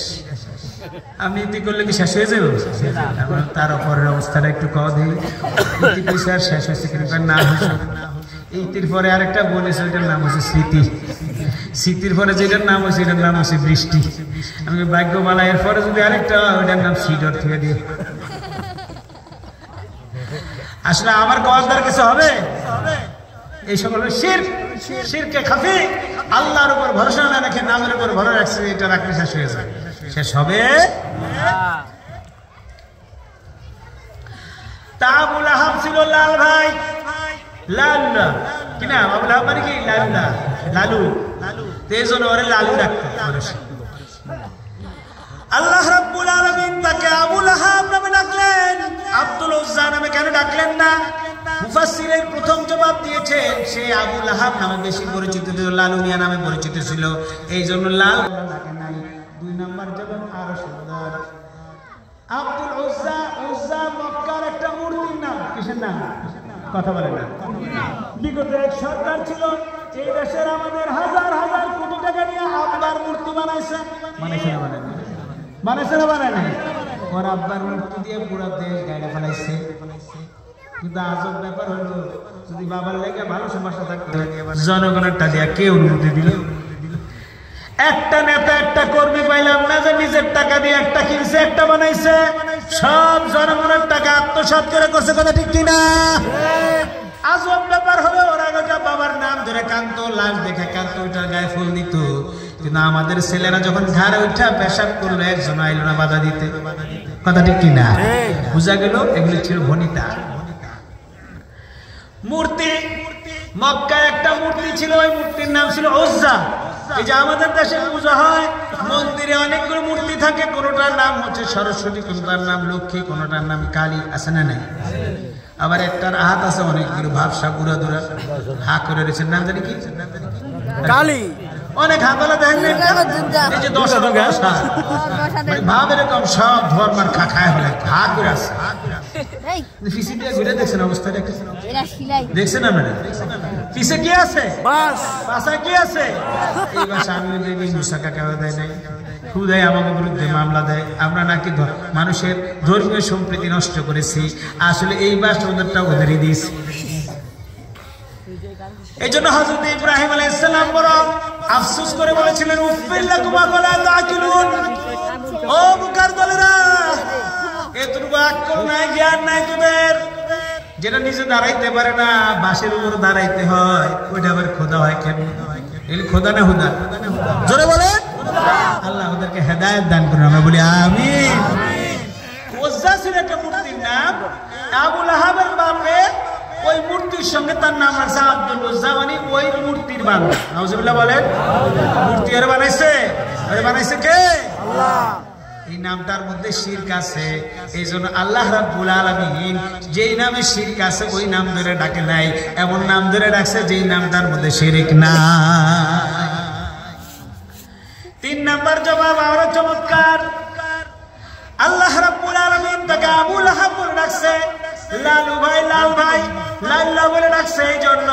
আমি ইতি করলে কি শেষ হয়ে যাবে? তার উপরের অবস্থাটা একটু কম দিই। ইতি কইছে আর শেষ হয়েছে, কিন্তু নাম হুজুর ইতির পরে আরেকটা বোন এসে, ওইটার নাম হচ্ছে স্মৃতি। স্মৃতির পরে যেটার নাম হচ্ছে এটার নাম হচ্ছে বৃষ্টি। আমি ভাগ্যমালা এর পরে যদি আরেকটা ওইটার নাম সিডর থেকে দিই। আসলে আমার কওয়ার কিছু হবে? এই সকল শিরকে খাফি, আল্লাহর উপর ভরসা না রেখে নামের উপর ভরসা রাখছে, এটা রাখলে শেষ হয়ে যায়। শেষ হবে তা আবু লাহাব ছিল লাল ভাই, লাল্লা কিনা আবু লাহাব মানে কি লাল্লা, লালু, তেজন ওরে লালু রাখতো। আল্লাহ রাব্বুল আলামিন তাকে আবু লাহাব নামে ডাকলেন, আব্দুল উজ্জা নামে কেন ডাকলেন না? মুফাসসিরের প্রথম জবাব দিয়েছেন সে আবু লাহাব নামে বেশি পরিচিত ছিল, লালু মিয়া নামে পরিচিত ছিল, এই জন্য লাল ডাকে নাই। দুই নাম্বার জবাব আরো সুন্দর, আব্দুল উজ্জা, উজ্জা মক্কার একটা মূর্তির নাম। কিসের নাম? কথা বলে না। বিগত এক সরকার ছিল এই দেশের, আমাদের হাজার হাজার কোটি টাকা নিয়ে আব্বার মূর্তি বানাইছে। বানাইছে না বানায়? বানাইছে না বানায় না? ওর আব্বার মূর্তি দিয়ে পুরো দেশ গাড়ি ফেলাইছে। কিন্তু আজব ব্যাপার হলো, যদি বাবার লেগে ভালো সমস্যা থাকতো জনগণেরটা দিয়ে কেউ অনুমতি দিল। একটা নেতা একটা কর্মী পাইলাম না যে নিজের টাকা দিয়ে একটা কিনছে একটা বানাইছে, সব জনগণের টাকা আত্মসাৎ করে করছে। কথা ঠিক কিনা? আজব ব্যাপার হলো, ওরা গোটা বাবার নাম ধরে কান্ত, লাশ দেখে কান্ত, ওইটার গায়ে ফুল দিত। কিন্তু আমাদের ছেলেরা যখন ঘাড়ে উঠা পেশাব করলো, একজন আইলো না বাধা দিতে। কথা ঠিক কিনা? বুঝা গেল এগুলি ছিল ভনিতা মূর্তি। মক্কায় একটা মূর্তি ছিল, ওই মূর্তির নাম ছিল উজ্জা। এই যে আমাদের দেশে পূজা হয়, মন্দিরে অনেকগুলো মূর্তি থাকে, কোনটার নাম হচ্ছে সরস্বতী, কোনটার নাম লক্ষ্মী, কোনটার নাম কালী, আছে না নাই? আবার একটার হাত আছে অনেকগুলো ভাবসা গুড়া দুরা হা করে রয়েছে, নাম জানি কি? কালী। অনেক হাতলা দেখেন, এই যে 10 ভাব এরকম সব ধর্মার খাখায় হলে হা করে আছে। পিছে দিয়ে ঘুরে দেখছেন অবস্থাটা, দেখছেন আপনারা? পিছে কি আছে? বাসায় কি আছে? এই বাসা আমি মুসাকা কেউ দেয় নাই, খুদাই আমাকে বিরুদ্ধে মামলা দেয়, আমরা নাকি মানুষের ধর্মীয় সম্প্রীতি নষ্ট করেছি। আসলে এই বাস ওদেরটা ওদেরই দিয়েছি। এই জন্য হযরত ইব্রাহিম আলাইহিস সালাম বড় আফসোস করে বলেছিলেন, উফিল্লাকুমা ওয়ালা তাকিলুন, ও বুকার দলেরা, এতটুকু আকল নাই, জ্ঞান নাই তোদের। যেটা নিজে দাঁড়াইতে পারে না, বাঁশের উপর দাঁড়াইতে হয়, ওইটা আবার খোদা হয় কেন? এর খোদা না হুদা? জোরে বলেন। আল্লাহ ওদেরকে হেদায়েত দান করুন, আমরা বলি আমিন। উজ্জা ছিল একটা মূর্তির নাম। আবু লাহাবের বাপে ওই মূর্তির সঙ্গে তার নাম আছে আব্দুল উজ্জা, মানে ওই মূর্তির বান্দা। নাউজুবিল্লাহ বলেন। মূর্তি আর বানাইছে, আরে বানাইছে কে? আল্লাহ। এই নামটার মধ্যে শিরক আছে, এই জন্য আল্লাহ রাব্বুল আলামিন যেই নামে শিরক আছে ওই নাম ধরে ডাকে নাই, এমন নাম ধরে ডাকছে যেই নামটার মধ্যে শিরক নাই। 3 নাম্বার জবাব আরো চমৎকার। আল্লাহ রাব্বুল আলামিন তাকে আবু লাহাব বলে ডাকছে, লালু ভাই, লাল ভাই, লাল্লা বলে ডাকছে। এই জন্য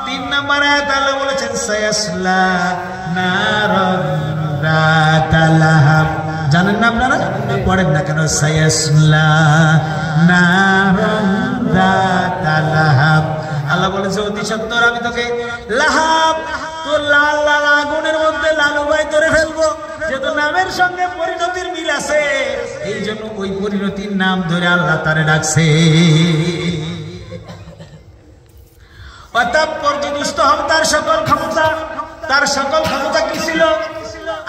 3 নাম্বার আয়াত আল্লাহ বলেছেন, সায়াসলা নারান যাতা লাহাব। জানেন না আপনারা? পড়েন না কেন? সায়াসলা নারান যাতা লাহাব। আল্লাহ বলেছে অতি সত্বর আমি তোকে লাহাব, তোর লাল লাল আগুনের মধ্যে লালু ভাই ধরে ফেলবো। যেহেতু নামের সঙ্গে পরিণতির মিল আছে, এই জন্য ওই পরিণতির নাম ধরে আল্লাহ তারে ডাকছে। অতঃপর যে দুষ্ট হবে তার সকল ক্ষমতা, তার সকল ক্ষমতা কি ছিল?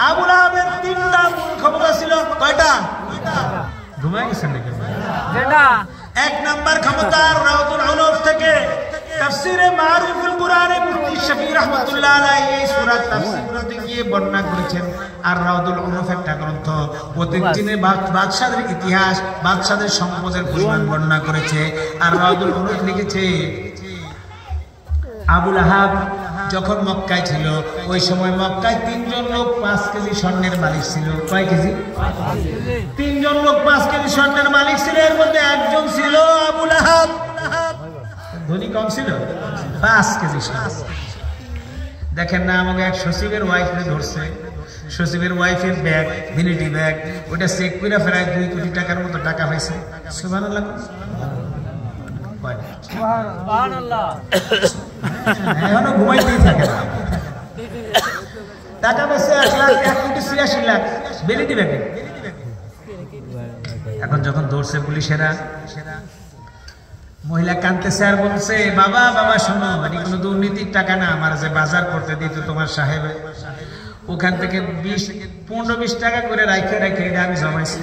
আবু লাহাবের 3টা মূল ক্ষমতা ছিল। কয়টা? ঘুমায় গেছেন নাকি? 1 নাম্বার ক্ষমতা রাউতুল উনুফ থেকে তাফসীরে মারিফুল কুরআনে মুফতি শফি রাহমাতুল্লাহ আলাইহি এই সূরা তাফসীর করতে গিয়ে বর্ণনা করেছেন। আর রাউতুল উনুফ একটা গ্রন্থ, প্রতিদিনের বাদশাদের ইতিহাস, বাদশাদের সম্পদের পরিমাণ বর্ণনা করেছে। আর রাউতুল উনুফ লিখেছে আবু লাহাব যখন মক্কায় ছিল, ওই সময় মক্কায় 3 জন লোক 5 কেজি স্বর্ণের মালিক ছিল। কয় কেজি? 3 জন লোক 5 কেজি স্বর্ণের মালিক ছিল। এর মধ্যে একজন ছিল আবু লাহাব। ধনী কম ছিল, 5 কেজি স্বর্ণ। দেখেন না, আমাকে এক সচিবের ওয়াইফে ধরছে, সচিবের ওয়াইফের ব্যাগ, ভ্যানিটি ব্যাগ, ওটা চেক করে প্রায় 2 কোটি টাকার মতো টাকা পাইছে। সুবহানাল্লাহ। এখনো ঘুমাইতেই থাকে না। টাকা বেশি 1,83,00,000 বেরিয়ে ব্যাগে। এখন যখন ধরছে পুলিশেরা, মহিলা কাঁদতেছে আর বলছে, বাবা বাবা শোনো, মানে কোনো দুর্নীতির টাকা না, আমার যে বাজার করতে দিত তোমার সাহেব, ওখান থেকে 15-20 টাকা করে রাইখে এটা আমি জমাইছি।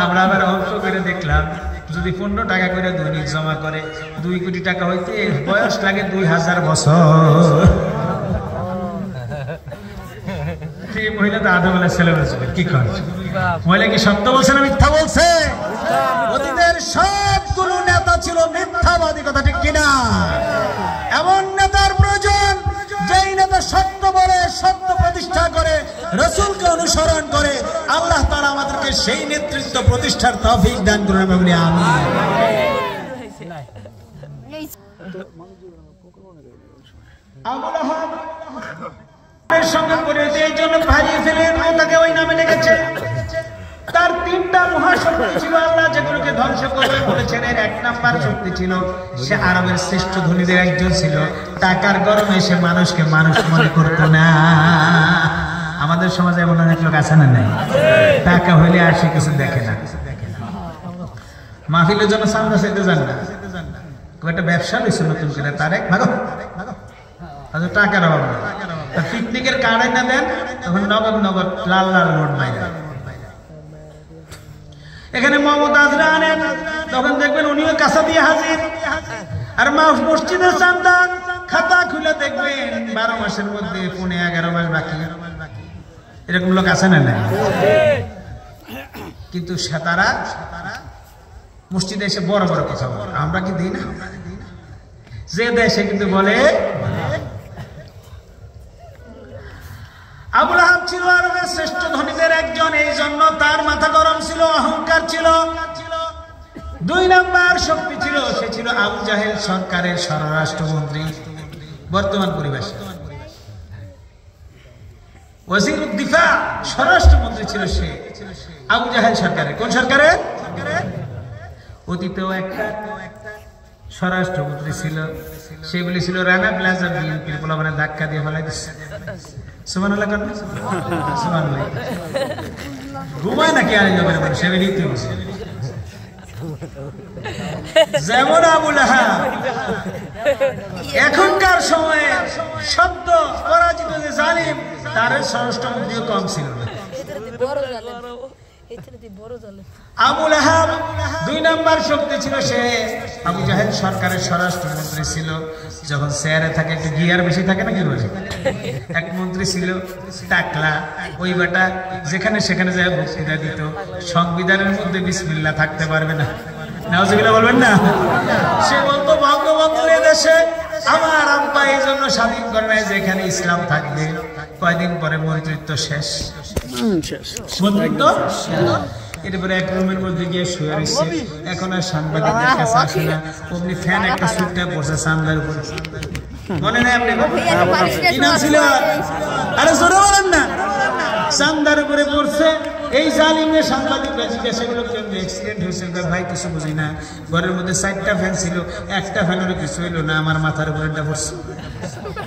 আমরা আবার অল্প করে দেখলাম, যদি 15 টাকা করে দৈনিক জমা করে 2 কোটি টাকা হইতে বয়স লাগে 2000 বছর। মহিলা তো আধা বেলা ছেলে বলছে, কি করে মহিলা কি সত্য বলছে না মিথ্যা বলছে? অতীতের সবগুলো নেতা ছিল মিথ্যাবাদী, কথা ঠিক কিনা? এমন নেতার প্রয়োজন যেই নেতা সত্য বলে, সত্য প্রতিষ্ঠা করে, রাসূলকে অনুসরণ করে। আল্লাহ তাআলা আমাদেরকে সেই নেতৃত্ব প্রতিষ্ঠার তৌফিক দান করুন, বলি আমিন। আবু লাহাব এর সঙ্গে পরিচয় এই জন্য হারিয়ে ফেলেন, তাকে ওই নামে ডেকেছে। তার 3টা মহাশক্তি ছিল, আল্লাহ যেগুলোকে ধ্বংস করবে বলেছেন। এর 1 নাম্বার শক্তি ছিল, সে আরবের শ্রেষ্ঠ ধনীদের একজন ছিল। টাকার গরমে সে মানুষকে মানুষ মনে করতো না। আমাদের সমাজে এমন অনেক লোক আছে না? নাই? টাকা হইলে আর সে কিছু দেখে না। মাহফিলের জন্য সামনে চাইতে যান না, একটা ব্যবসা লইছে নতুন করে, তারেক ভাগো টাকার অভাব না। পিকনিকের কার্ড না দেন, তখন নগদ নগদ লাল লাল নোট বাইরে। এখানে মমতাজরা আনেন, তখন দেখবেন উনিও কাঁচা দিয়ে হাজির। আর মসজিদের চান্দা খাতা খুলে দেখবেন 12 মাসের মধ্যে 11 মাস বাকি। এরকম লোক আছে না? নাই? কিন্তু তারা মসজিদে এসে বড় বড় কথা বলে, আমরা কি দিই না? যে দেশে কিন্তু বলে। আবু লাহাব ছিল আরবের শ্রেষ্ঠ ধনীদের একজন, এই জন্য তার মাথা গরম ছিল, অহংকার ছিল। 2 নাম্বার শক্তি ছিল, সে ছিল আবু জাহেল সরকারের স্বরাষ্ট্রমন্ত্রী, বর্তমান পরিবেশে ওয়াজিরুদ দিফা, স্বরাষ্ট্রমন্ত্রী ছিল সে আবু জাহেল সরকারের। কোন সরকারের? অতীতেও একটা স্বরাষ্ট্রমন্ত্রী ছিল, সেগুলি ছিল রানা প্লাজা বিএনপির পোলাপানে ধাক্কা দিয়ে ফেলাই দিচ্ছে। সুবহানাল্লাহ কেন? সুবহানাল্লাহ। ঘুমায় নাকি আরেকজন সে বেরিয়ে বসে। যেমন আবু লাহাব এখনকার সময়ে সদ্য পরাজিত যে জালিম, তার স্বরাষ্ট্রমন্ত্রীও কম ছিল না। আবু লাহাব 2 নাম্বার শক্তি ছিল, সে আবু জাহেল সরকারের স্বরাষ্ট্রমন্ত্রী ছিল। যখন চেয়ারে থাকে একটু গিয়ার বেশি থাকে না, কি বলে? এক মন্ত্রী ছিল টাকলা, ওই বেটা যেখানে সেখানে যায় বক্তৃতা দিত। সংবিধানের মধ্যে বিসমিল্লাহ থাকতে পারবে না, নাউজুবিল্লাহ বলবেন না? সে বলতো বঙ্গবন্ধু দেশে আমার আব্বা এই জন্য স্বাধীন করে নাই যেখানে ইসলাম থাকবে। কয়দিন পরে মন্ত্রিত্ব শেষ। এরপরে এক রুমের মধ্যে গিয়ে শুয়ে রয়েছে। এখন আর সাংবাদিকদের কাছে আসে না, অমনি ফ্যান একটা সুটটা পড়ছে চান্দার উপরে। মনে নাই আপনি? কি নাম ছিল? আরে জোরে বলেন না। চান্দার উপরে পড়ছে। এই জালিমের সাংবাদিকরা জিজ্ঞাসা করলো, কেমন অ্যাক্সিডেন্ট হয়েছে? ভাই কিছু বুঝি না, ঘরের মধ্যে 4টা ফ্যান ছিল, একটা ফ্যানেরও কিছু হইলো না, আমার মাথার উপরে একটা পড়ছে।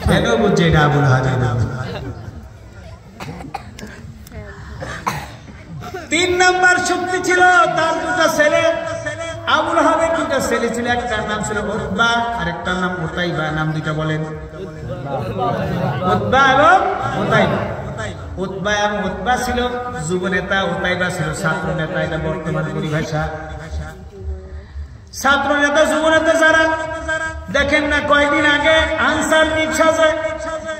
ফ্যানও বুঝছে এটা আবু লাহাবের নাম। 3 নাম্বার শক্তি ছিল, তার 2টা ছেলে। আবু লাহাবের 2টা ছেলে ছিল, একটার নাম ছিল উতবা, আরেকটার নাম উতাইবা। নাম 2টা বলেন, উতবা এবং উতাইবা। উতবা এবং উতবা ছিল যুব নেতা, উতাইবা ছিল ছাত্র নেতা। এটা বর্তমান পরিভাষা। ছাত্র নেতা যুব নেতা যারা, দেখেন না কয়েকদিন আগে আনসার লীগ সাজে,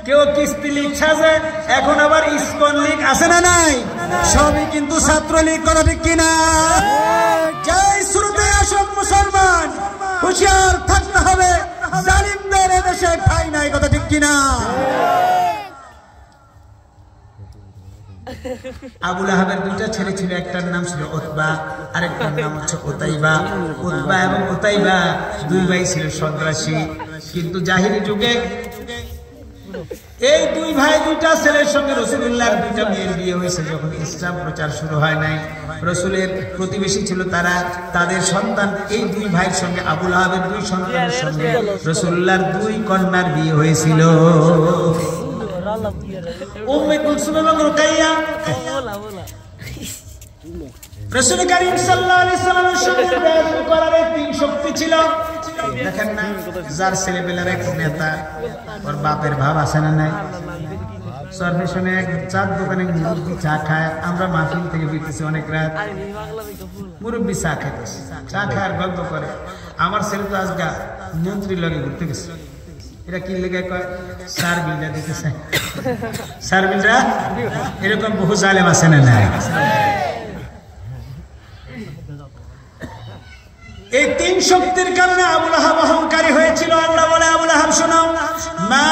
কেউ কিস্তি লীগ সাজে, এখন আবার ইসকন লীগ আছে না নাই? সবই কিন্তু ছাত্রলীগ, কথা ঠিক কিনা? যাই শুরুতে আসুন মুসলমান, হুঁশিয়ার থাকতে হবে, জালিমদের এদেশে ঠাঁই নাই, কথা ঠিক কিনা? আবু লাহাবের 2টা ছেলে ছিল, একটার নাম ছিল উতবা, আরেকটার নাম হচ্ছে উতাইবা। উতবা এবং উতাইবা 2 ভাই ছিল সন্ত্রাসী। কিন্তু জাহিলি যুগে এই দুই ভাই দুইটা ছেলের সঙ্গে রাসূলুল্লাহর দুইটা মেয়ের বিয়ে হয়েছে। যখন ইসলাম প্রচার শুরু হয় নাই, রাসূলের প্রতিবেশী ছিল তারা, তাদের সন্তান এই দুই ভাইয়ের সঙ্গে আবু লাহাবের দুই সন্তানের সঙ্গে রাসূলুল্লাহর দুই কন্যার বিয়ে হয়েছিল। উম্মে কুলসুম এবং রুকাইয়া রাসূল করিম সাল্লাল্লাহু আলাইহি সাল্লামের সঙ্গে বিয়ে করার তিন শক্তি ছিল। দেখেন না, যার ছেলেবেলার এক নেতা, ওর বাপের ভাব আছে না নাই? সরফেশনে এক চার দোকানে মুরব্বী চা খায়, আমরা মাহফিল থেকে ফিরতেছি অনেক রাত, মুরব্বী চা খাইতেছে, চা খায় আর গল্প করে। আমার ছেলে তো আজকে মন্ত্রীর লগে ঘুরতে গেছে। এটা কি লেগে কয়? সার বিলটা দিতে চায়। সার বিলটা এরকম বহু জালেম আছে না নাই? এই তিন শক্তির কারণে আবু লাহাব অহংকারী হয়েছিল। আল্লাহ বলে, আবু লাহাব শোনো, মা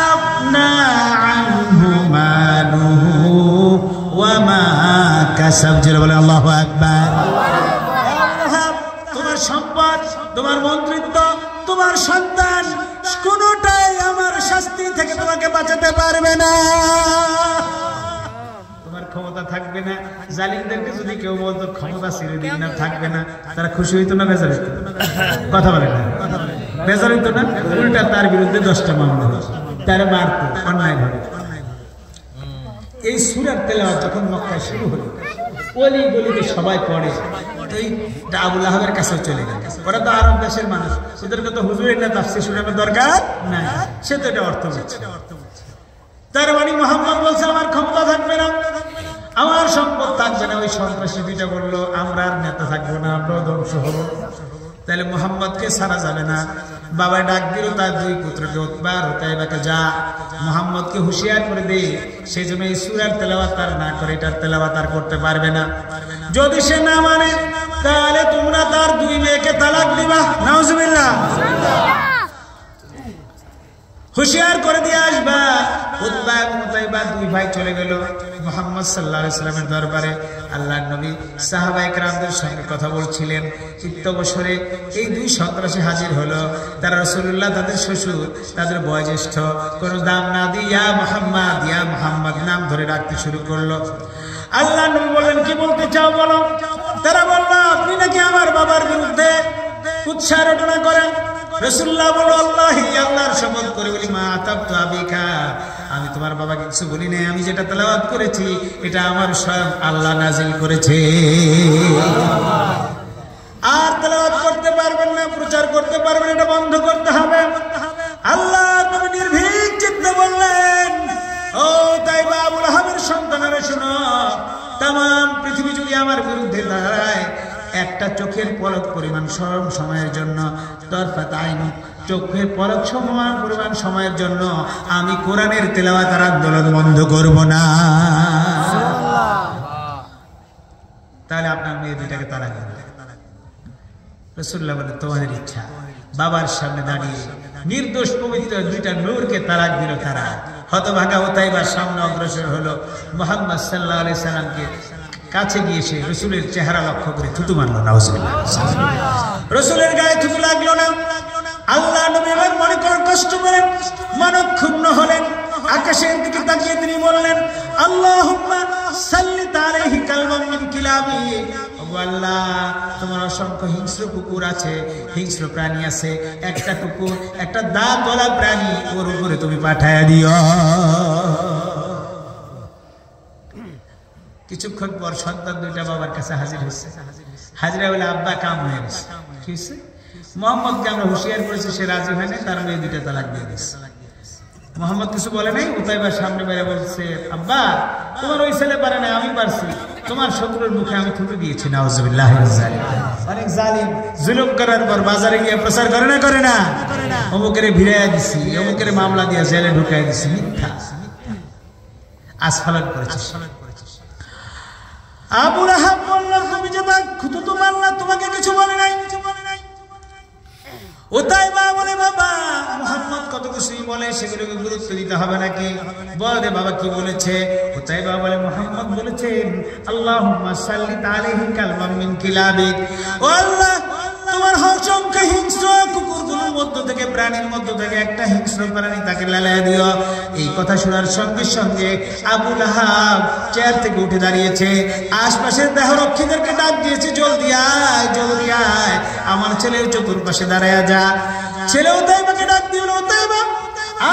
আফনা আনহু মালুহু ওয়া মা কাসাব। জোরে বলে আল্লাহু আকবার। তোমার সম্পদ, তোমার মন্ত্রিত্ব, তোমার সন্তান কোনটাই আমার শাস্তি থেকে তোমাকে বাঁচাতে পারবে না। ক্ষমতা থাকবে না। জালিমদেরকে যদি কেউ বলতো ক্ষমতা চিরদিন না থাকবে না, তারা খুশি হইতো না বেজার হইতো? কথা বলে না, বেজার হইতো না? উল্টা তার বিরুদ্ধে 10টা মামলা হতো, তারা মারতো অন্যায় ভাবে। এই সূরার তেলাওয়াত যখন মক্কায় শুরু হলো, ওলি গলিতে সবাই পড়ে, এই আবু লাহাবের কাছেও চলে গেল। ওরা তো আরব দেশের মানুষ, ওদেরকে তো হুজুরের না তাফসীর শোনানোর দরকার নাই, সে তো এটা অর্থ বুঝছে। তার মানে মুহাম্মদ বলছে আমার ক্ষমতা থাকবে না, আমার সম্পদ থাকবে না। ওই সন্ত্রাসী দুইটা বললো আমরা আর নেতা থাকবো না, আমরা ধ্বংস হবো। তাহলে মুহাম্মদকে ছাড়া যাবে না। বাবা ডাক দিল তার দুই পুত্রকে, উতবা আর উতাইবাকে, যা মুহাম্মদকে হুঁশিয়ার করে দে, সেই জন্য এই সূরার তেলাওয়াত আর না করে এটার তেলাওয়াত আর করতে পারবে না। যদি সে না মানে তাহলে তোমরা তার দুই মেয়েকে তালাক দিবা। নাউজুবিল্লাহ। হুঁশিয়ার করে দিয়ে আসবা। উতবা এবং উতাইবা দুই ভাই চলে গেল মুহাম্মদ সাল্লাল্লাহু আলাইহি ওয়াসাল্লামের দরবারে। আল্লাহর নবী সাহাবায়ে কেরামদের সঙ্গে কথা বলছিলেন। চিত্তবশরে এই দুই সন্ত্রাসী হাজির হলো। তারা রাসূলুল্লাহ, তাদের শ্বশুর, তাদের বয়োজ্যেষ্ঠ, কোনো দাম না দিয়ে ইয়া মুহাম্মদ, ইয়া মুহাম্মদ নাম ধরে ডাকতে শুরু করলো। আল্লাহর নবী বললেন, কি বলতে চাও বলো। তারা বলল, আপনি নাকি আমার বাবার বিরুদ্ধে কুৎসা রটনা করেন। রাসূলুল্লাহ বলল, আল্লাহি, আল্লাহর শপথ করে বলি, মা আতাবতু আবিকা, আমি তোমার বাবাকে কিছু বলি নাই। আমি যেটা তেলাওয়াত করেছি এটা আমার স্বয়ং আল্লাহ নাজিল করেছে। আর তেলাওয়াত করতে পারবেন না, প্রচার করতে পারবেন, এটা বন্ধ করতে হবে। আল্লাহ নবী নির্ভীক চিত্তে বললেন, ও তাইবা আবু লাহাবের সন্তানেরা শোনো, তাম পৃথিবী যদি আমার বিরুদ্ধে দাঁড়ায়, একটা চোখের পলক পরিমাণ সময়ের জন্য, তরফাত আইন, চোখের পলক পরিমাণ সময়ের জন্য আমি কোরআনের তেলাওয়াত আর আন্দোলন বন্ধ করব না। তাহলে আপনার মেয়ে দুইটাকে তালাক দিবেন। রাসূলুল্লাহ বলেন, তোমাদের ইচ্ছা। বাবার সামনে দাঁড়িয়ে নির্দোষ পবিত্র দুইটা নূরকে তালাক দিল তারা। হতভাগা উতাইবার সামনে অগ্রসর হলো, মুহাম্মদ সাল্লাল্লাহু আলাইহি সাল্লামকে কাছে গিয়ে সে রাসূলের চেহারা লক্ষ্য করে থুতু মারল। নাউজুবিল্লাহ। রাসূলের গায়ে থুতু লাগলো না। আল্লাহ নবী এবার মনে করেন কষ্ট করেন, মনক্ষুণ্ণ হলেন। আকাশের দিকে তাকিয়ে তিনি বললেন, আল্লাহুম্মা সাল্লিত আলাইহি কালবাম মিন কিলাবি। ও আল্লাহ, তোমার অসংখ্য হিংস্র কুকুর আছে, হিংস্র প্রাণী আছে, একটা কুকুর, একটা দাঁতওয়ালা প্রাণী ওর উপরে তুমি পাঠায়া দিও। কিছুক্ষণ পর সন্তান দুইটা বাবার কাছে হাজির হয়েছে। হাজিরা বলে, আব্বা কাম হয়ে গেছে। কি হয়েছে? মুহাম্মদকে আমরা হুঁশিয়ার করেছি, সে রাজি হয়নি, তার মেয়ে দুইটা তালাক দিয়ে দিয়েছে। মুহাম্মদ কিছু বলে নাই। উতাইবার সামনে বেড়ে বলছে, আব্বা, তোমার ওই ছেলে পারে না, আমি পারছি। তোমার শত্রুর মুখে আমি থুতু দিয়েছি। নাউজুবিল্লাহ। অনেক জালিম জুলুম করার পর বাজারে গিয়ে প্রচার করে না, করে না, অমুকের ভিড়াইয়া দিছি, অমুকের মামলা দিয়ে জেলে ঢুকাই দিছি। মিথ্যা আস্ফালন করেছিস। আবু লাহাব বলল, তুমি যে থুতু মারলা, তোমাকে কিছু বলে নাই। উতাইবা বলে, বাবা, মুহাম্মদ কত কিছুই বলে, সেগুলোকে গুরুত্ব দিতে হবে নাকি? বল দে বাবা কি বলেছে। উতাইবা বলে, মুহাম্মদ বলেছেন, আল্লাহুম্মা সাল্লিত আলাইহি কালবাম মিন কিলাবিক। ও আল্লাহ, তোমার অসংখ্য হিংস্র কুকুরগুলোর মধ্য থেকে, প্রাণীর মধ্য থেকে একটা হিংস্র প্রাণী তাকে লালায় দিও। এই কথা শোনার সঙ্গে সঙ্গে আবু লাহাব চেয়ার থেকে উঠে দাঁড়িয়েছে, আশপাশের দেহরক্ষীদেরকে ডাক দিয়েছে, জলদি আয়, জলদি আয়, আমার ছেলের চতুর্পাশে দাঁড়ায় যা। ছেলে উতাইবাকে ডাক দিল, উতাইবা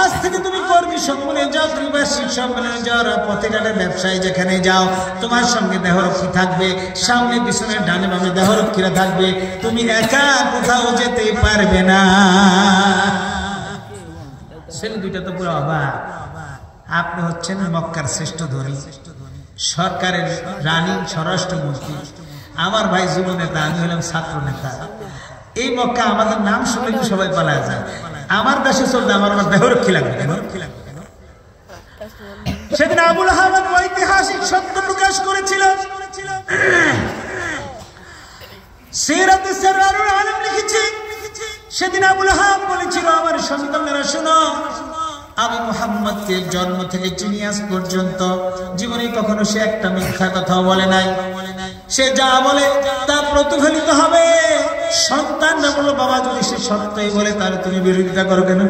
আজ থেকে তুমি কর্মী সম্মেলনে যাও, তুমি বার্ষিক সম্মেলনে যাও, পথে ঘাটে ব্যবসায় যেখানে যাও, তোমার সঙ্গে দেহরক্ষী থাকবে, সামনে পিছনে ডানে বামে দেহরক্ষীরা থাকবে, তুমি একা কোথাও যেতে পারবে না। ছেলে দুইটা তো পুরো অবাক, আপনি হচ্ছেন মক্কার শ্রেষ্ঠ ধনী, সরকারের রানী, স্বরাষ্ট্রমন্ত্রী, আমার ভাই যুব নেতা, আমি হলাম ছাত্র নেতা, এই মক্কা আমাদের নাম শুনলে তো সবাই পালায় যায়, আমার দেশে চলতে আমার দেহরক্ষী লাগবে কেন? সেদিন আবু লাহাব ঐতিহাসিক সত্য প্রকাশ করেছিল। সিরাতে সরওয়ারুল আলম লিখেছে, সেদিন আবু লাহাব বলেছিল, আমার সন্তানেরা শোনো, আমি মুহাম্মদকে জন্ম থেকে চিনি আজ পর্যন্ত জীবনে কখনো সে একটা মিথ্যা কথা বলে নাই, সে যা বলে তা প্রতিফলিত হবে। সন্তানরা বলল, বাবা যদি সে সত্যই বলে তাহলে তুমি বিরোধিতা করো কেন?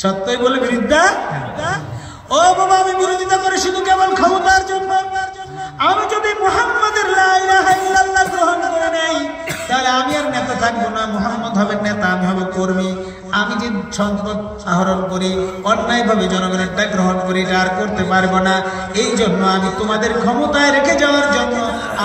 সত্যই বলে বিরোধিতা? ও বাবা, আমি বিরোধিতা করে শুধু কেবল ক্ষমতার জন্য। আমি যদি মুহাম্মাদের লা ইলাহা ইল্লাল্লাহ গ্রহণ করে নেই তাহলে আমি আর নেতা থাকবো না, মুহাম্মদ হবে নেতা, আমি হব কর্মী। আমি যে সম্পদ আহরণ করি অন্যায় ভাবে জনগণেরটা গ্রহণ করি, এটা আর করতে পারবো না। এই জন্য আমি তোমাদের ক্ষমতায় রেখে যাওয়ার জন্য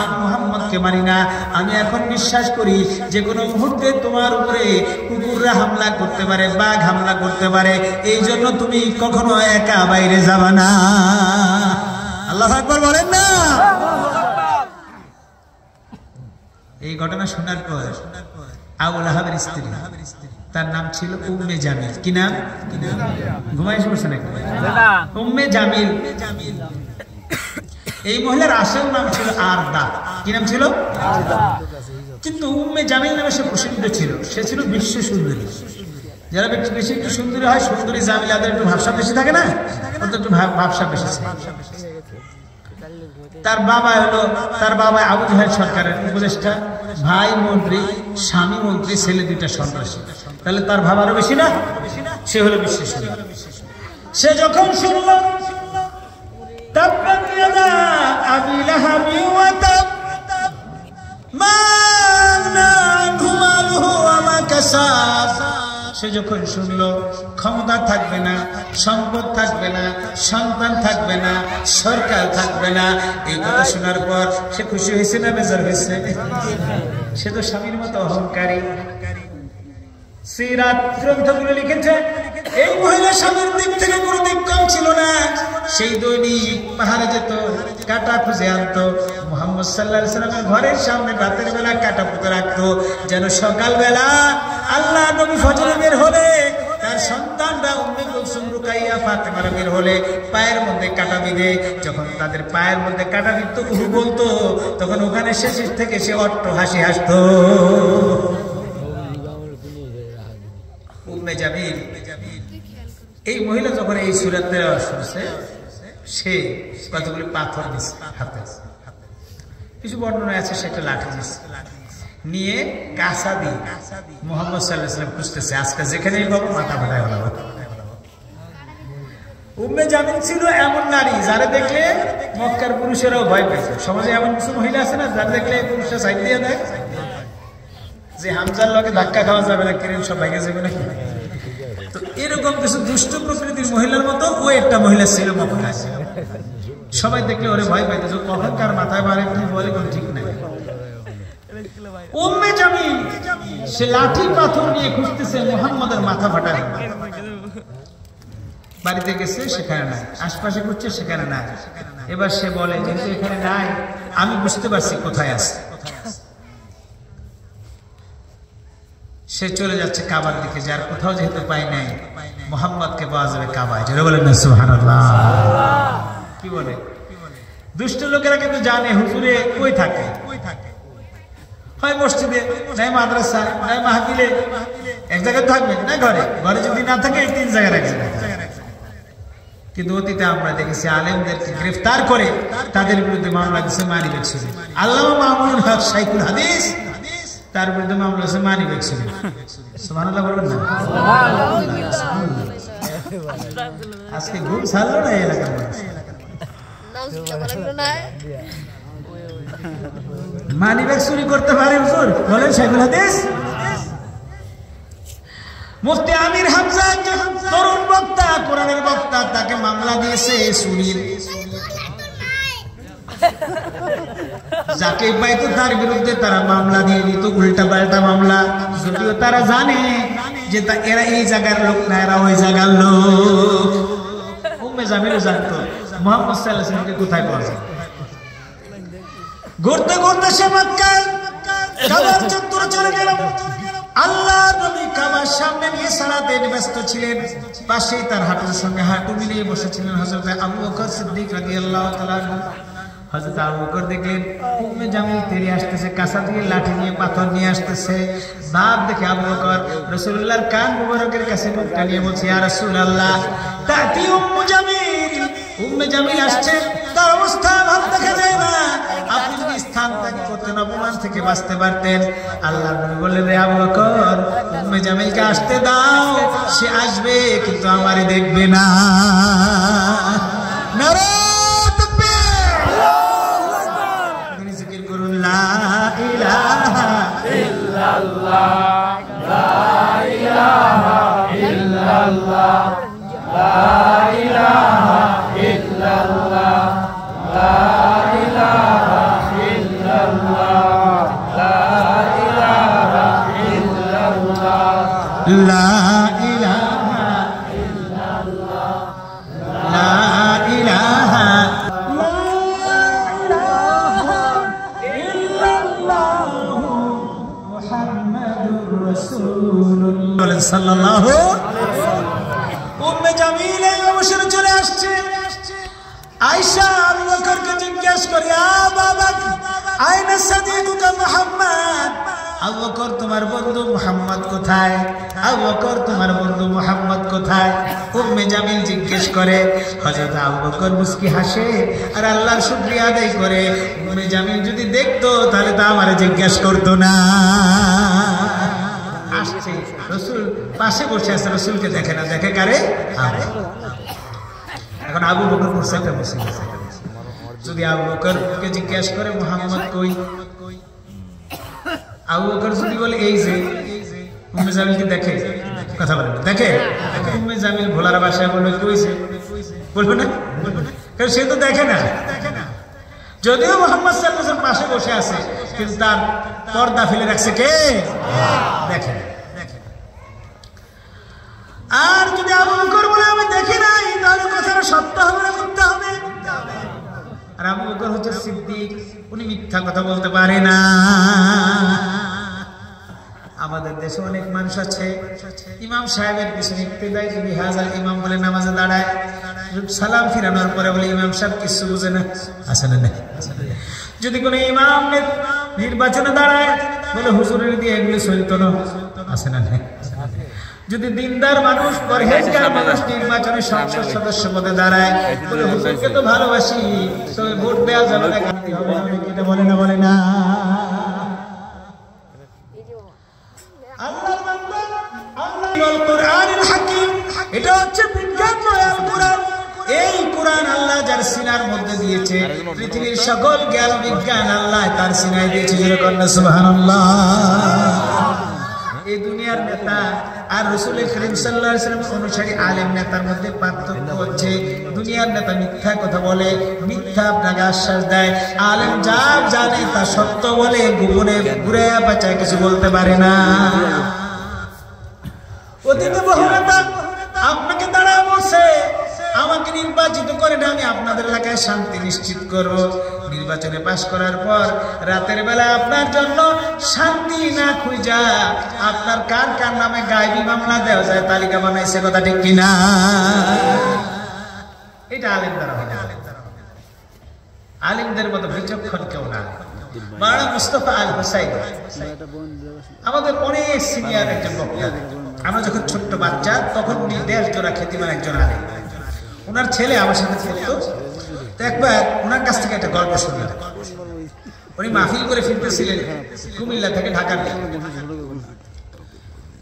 আমি মুহাম্মদকে মানি না। আমি এখন বিশ্বাস করি যে কোনো মুহূর্তে তোমার উপরে কুকুররা হামলা করতে পারে, বাঘ হামলা করতে পারে, এই জন্য তুমি কখনো একা বাইরে যাবা না। আল্লাহু আকবার বলেন না? এই ঘটনা শোনার পর আবু লাহাবের স্ত্রী, তার নাম ছিল উম্মে জামিল। কি নাম? ঘুমাই পড়ছে নাকি? উম্মে জামিল। এই মহিলার আসল নাম ছিল আরদা। কি নাম ছিল? কিন্তু উম্মে জামিল নামে সে প্রসিদ্ধ ছিল। সে ছিল বিশ্ব সুন্দরী। যারা বেশি একটু সুন্দরী হয়, সুন্দরী জামিলাদের একটু ভাবসাব বেশি থাকে না, একটু ভাবসাব বেশি। তার বাবা আবু জাহেল সরকারের উপদেষ্টা, ভাই মন্ত্রী, স্বামী মন্ত্রী, ছেলে দুইটা সন্ত্রাসী। তাহলে তার ভাব আরো বেশি না? সে হলো বিশ্ব সুন্দরী। সে যখন শুনল তাব্বাত ইয়াদা আবি লাহাবি ওয়া তাব মা আগনা আনহু মালুহু ওয়া মা কাসাব, সে যখন শুনলো ক্ষমতা থাকবে না, সম্পদ থাকবে না, সন্তান থাকবে না, সরকার থাকবে না, এই কথা শোনার পর সে খুশি হয়েছে না বেজার হয়েছে? সে তো স্বামীর মতো অহংকারী। সিরাত গ্রন্থগুলো লিখেছে এই মহিলা স্বামীর দিক থেকে কোনো দিক কম ছিল না। সেই দৈনিক পাহাড়ে যেত, কাটা খুঁজে আনতো, মুহাম্মদ সাল্লাল্লাহু আলাইহি ওয়াসাল্লামের ঘরের সামনে রাতের বেলা কাটা পুঁতে রাখতো, যেন সকালবেলা আল্লাহ নবী ফজরে বের হলে তার সন্তানরা উম্মে কুলসুম, রুকাইয়া, ফাতেমারা বের হলে পায়ের মধ্যে কাটা বিঁধে, যখন তাদের পায়ের মধ্যে কাটা বিঁধত, উহু বলতো, তখন ওখানে শেষ থেকে সে অট্ট হাসি হাসতো। উম্মে জামিল, এই মহিলা যখন এই সূরা তেলাওয়াত শুনছে, সে কতগুলি পাথর নিছে হাতে, কিছু বর্ণনা আছে সেটা লাঠি নিয়ে কাঁচা দিয়ে মুহাম্মদ সাল্লাল্লাহু আলাইহি ওয়াসাল্লাম খুঁজতেছে, আজকে যেখানেই পাবো মাথা ফাটায় ফেলাবো। উম্মে জামিল ছিল এমন নারী যারা দেখলে মক্কার পুরুষেরাও ভয় পেত। সমাজে এমন কিছু মহিলা আছে না, যারা দেখলে পুরুষরা সাইড দিয়ে দেয় যে হামজার লগে ধাক্কা খাওয়া যাবে না, কিরেন সব ভাগে যাবে না। তো এরকম কিছু দুষ্ট প্রকৃতির মহিলার মতো ও একটা মহিলা ছিল মক্কায়। সবাই দেখলে ওরে ভয় পাইত, কখন কার মাথায় মারে কি বলে কোন ঠিক নাই। উম্মে জামিল সে লাঠি পাথর নিয়ে খুঁজতেছে মুহাম্মদের মাথা ফাটায়। বাড়িতে গেছে, সেখানে নাই, আশপাশে ঘুরছে, সেখানে নাই। এবার সে বলে, যেহেতু এখানে নাই, আমি বুঝতে পারছি কোথায় আছে। সে চলে যাচ্ছে কাবার দিকে, যার কোথাও যেহেতু পাই নাই, মুহাম্মদকে পাওয়া যাবে কাবায়। যারা বলেন না সুবহানাল্লাহ। কি বলে? দুষ্ট লোকেরা কিন্তু জানে হুজুরে কই থাকে, হয় মসজিদে, নাই মাদ্রাসা, নাই মাহফিলে, এক জায়গায় থাকবে না, ঘরে যদি না থাকে এই তিন জায়গায় রাখবে। কিন্তু অতীতে আমরা দেখেছি আলেমদেরকে গ্রেফতার করে তাদের বিরুদ্ধে মামলা দিচ্ছে মানিবেক সুযোগ। আল্লামা মামুনুল হক শাইখুল হাদিস তার বিরুদ্ধে মামলা আছে মানি ব্যাগ চুরি। সুবহানাল্লাহ বলবেন না? আজকে ঘুম ছাড়লো না এলাকার মানুষ। মানি ব্যাগ চুরি করতে পারে হুজুর? বলেন শাইখুল হাদিস। মুফতি আমির হামজা একজন তরুণ বক্তা, কোরআনের বক্তা, তাকে মামলা দিয়েছে চুরির। যাকে পাইতো তার বিরুদ্ধে তারা মামলা দিয়ে দিত, উল্টা পাল্টা মামলা। যদিও তারা জানে যে এরা এই জায়গার লোক না, এরা ওই জায়গার লোক। উম্মে জামিলও জানতো মুহাম্মদ সাল্লাল্লাহু আলাইহি ওয়াসাল্লামকে কোথায় পাওয়া যায়। ঘুরতে ঘুরতে সে মক্কায় কাবার চত্বরে চলে গেল। আল্লাহর নবী কাবার সামনে নিয়ে সালাতে ব্যস্ত ছিলেন। পাশেই তার হাঁটুর সঙ্গে হাঁটু মিলিয়ে বসেছিলেন হযরত আবু বকর সিদ্দিক রাদিয়াল্লাহু তাআলা আনহু। হযরত আবু বকর দেখলেন উম্মে জামিল তেড়ে আসতেছে, কাঁচা দিয়ে লাঠি নিয়ে পাথর নিয়ে আসতেছে। ভাব দেখে আবু বকর রাসূলুল্লাহর কান মুবারকের কাছে মুখটা নিয়ে বলছে, ইয়া রাসূলুল্লাহ তাতি উম্মু জামিল, উম্মে জামিল আসছে, তার অবস্থা ভালো দেখা যায় না। আপনি যদি স্থান ত্যাগ করতেন অপমান থেকে বাঁচতে পারতেন। আল্লাহর নবী বললেন, রে আবু বকর উম্মে জামিলকে আসতে দাও, সে আসবে কিন্তু আমারে দেখবে না। নারে উম্মে জামিল এই অবসরে চলে আসছে। আয়েশা আবু বকরকে জিজ্ঞেস করে, বাবা আইনা সাদিকুকা মুহাম্মদ, আবু বকর তোমার বন্ধু মুহাম্মদ কোথায়? আবু বকর তোমার বন্ধু মুহাম্মদ কোথায়? উম্মে জামিল জিজ্ঞেস করে। হযরত আবু বকর মুস্কি হাসে আর আল্লাহর শুকরিয়া আদায় করে। উম্মে জামিল যদি দেখতো তাহলে তা আমারে জিজ্ঞেস করতো না। আসছে রাসূল পাশে বসে আছে, রাসূলকে দেখে না, দেখে কারে? এখন আবু বকর মুসাইতে বসে গেছে। যদি আবু বকরকে জিজ্ঞেস করে মুহাম্মদ কই, আবু বকর যদি বলে এই যে, উম্মে জামিলকে দেখে, কথা বলে না, দেখে? উম্মে জামিল ভোলার ভাষায় বলবে কইছে, বলবে না? কারণ সে তো দেখে না। যদিও মুহাম্মদ সাল্লাল্লাহু আলাইহি ওয়াসাল্লাম পাশে বসে আছে, কিন্তু তার পর্দা ফেলে রাখছে কে? দেখে। আর যদি আবু বকর বলে আমি দেখি নাই, তাহলে কথাটা সত্য হবে না মিথ্যা হবে? আর আবু বকর হচ্ছে সিদ্দিক, উনি মিথ্যা কথা বলতে পারে না। আমাদের দেশে অনেক মানুষ আছে ইমাম সাহেবের পিছনে ইক্তেদাই বিহাজাল ইমাম বলে নামাজে দাঁড়ায়, সালাম ফিরানোর পরে বলে ইমাম সাহেব কিছু বুঝে না। আছে না? যদি কোনো ইমাম নির্বাচনে দাঁড়ায় বলে হুজুরের দিয়ে এগুলো চলতো না। আছে না? যদি দিনদার মানুষ পরহেজগার মানুষ নির্বাচনে সংসদ সদস্য পদে দাঁড়ায় বলে হুজুরকে তো ভালোবাসি, তবে ভোট দেওয়া যাবে না, গান্ধী হবে না, এটা বলে না? বলে না? আল্লাহর বান্দা, আল্লাহর কোরআনুল হাকীম, এটা হচ্ছে বিজ্ঞানময় আল কোরআন। এই কোরআন আল্লাহ যার সিনার মধ্যে দিয়েছে, পৃথিবীর সকল জ্ঞান বিজ্ঞান আল্লাহ তার সিনায় দিয়েছে। যেরকম সুবহানাল্লাহ। এই দুনিয়ার নেতা আর রাসূল করিম সাল্লাল্লাহু আলাইহি ওয়াসাল্লামের অনুসারী আলেম নেতার মধ্যে পার্থক্য হচ্ছে, দুনিয়ার নেতা মিথ্যা কথা বলে, মিথ্যা আপনাকে আশ্বাস দেয়। আলেম যা জানে তা সত্য বলে, গোপনে ঘুরে বাঁচায় কিছু বলতে পারে না। অতীতে বহু নেতা আপনাকে দাঁড়ায় বলছে, আমাকে নির্বাচিত করে না, আমি আপনাদের এলাকায় শান্তি নিশ্চিত করব। নির্বাচনে পাশ করার পর রাতের বেলা আপনার জন্য শান্তি না খুঁজা আপনার কার কার নামে গায়েবী মামলা দেওয়া যায় তালিকা বানাইছে। কথা ঠিক কিনা? এটা আলেম দ্বারা হয় না। আলেমদের মতো বিচক্ষণ কেউ না। মাওলানা মুস্তাফা আল হুসাইন আমাদের অনেক সিনিয়র একজন বক্তা। আমরা যখন ছোট্ট বাচ্চা তখন দেশ জোড়া খ্যাতিমান একজন আলেম। ওনার ছেলে আমার সাথে পড়তো, তো একবার ওনার কাছ থেকে একটা গল্প শুনলাম। উনি মাহফিল করে ফিরতেছিলেন কুমিল্লা থেকে ঢাকার দিকে।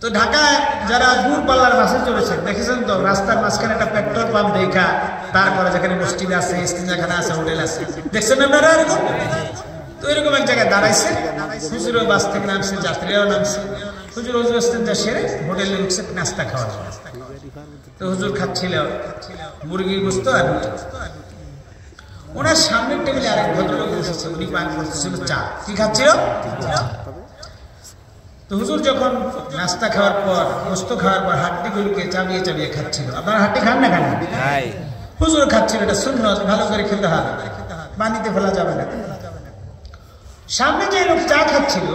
তো ঢাকায় যারা দূরপাল্লার বাসে চলেছেন দেখেছেন তো, রাস্তার মাঝখানে একটা পেট্রোল পাম্প দেখা, তারপরে যেখানে মসজিদ আছে, ইস্তিনজাখানা আছে, হোটেল আছে, দেখছেন আপনারা এরকম? তো এরকম এক জায়গায় দাঁড়াইছে, হুজুরও বাস থেকে নামছে, যাত্রীরাও নামছে, হুজুর ইস্তিনজা সেরে হোটেলে ঢুকছে নাস্তা খাওয়ার। তো হুজুর খাচ্ছিল মুরগির গোশত আর রুটি। ওনার সামনের টেবিলে আরেক ভদ্রলোক বসেছে, উনি পান করতেছিল চা। কি খাচ্ছিল? তো হুজুর যখন নাস্তা খাওয়ার পর, গোশত খাওয়ার পর হাড্ডিগুলোকে চাবিয়ে চাবিয়ে খাচ্ছিল। আপনারা হাড্ডি খান না? খান। হুজুর খাচ্ছিল, এটা সুন্নত, ভালো করে খেতে হবে, পানিতে ফেলা যাবে না। সামনে যে লোক চা খাচ্ছিল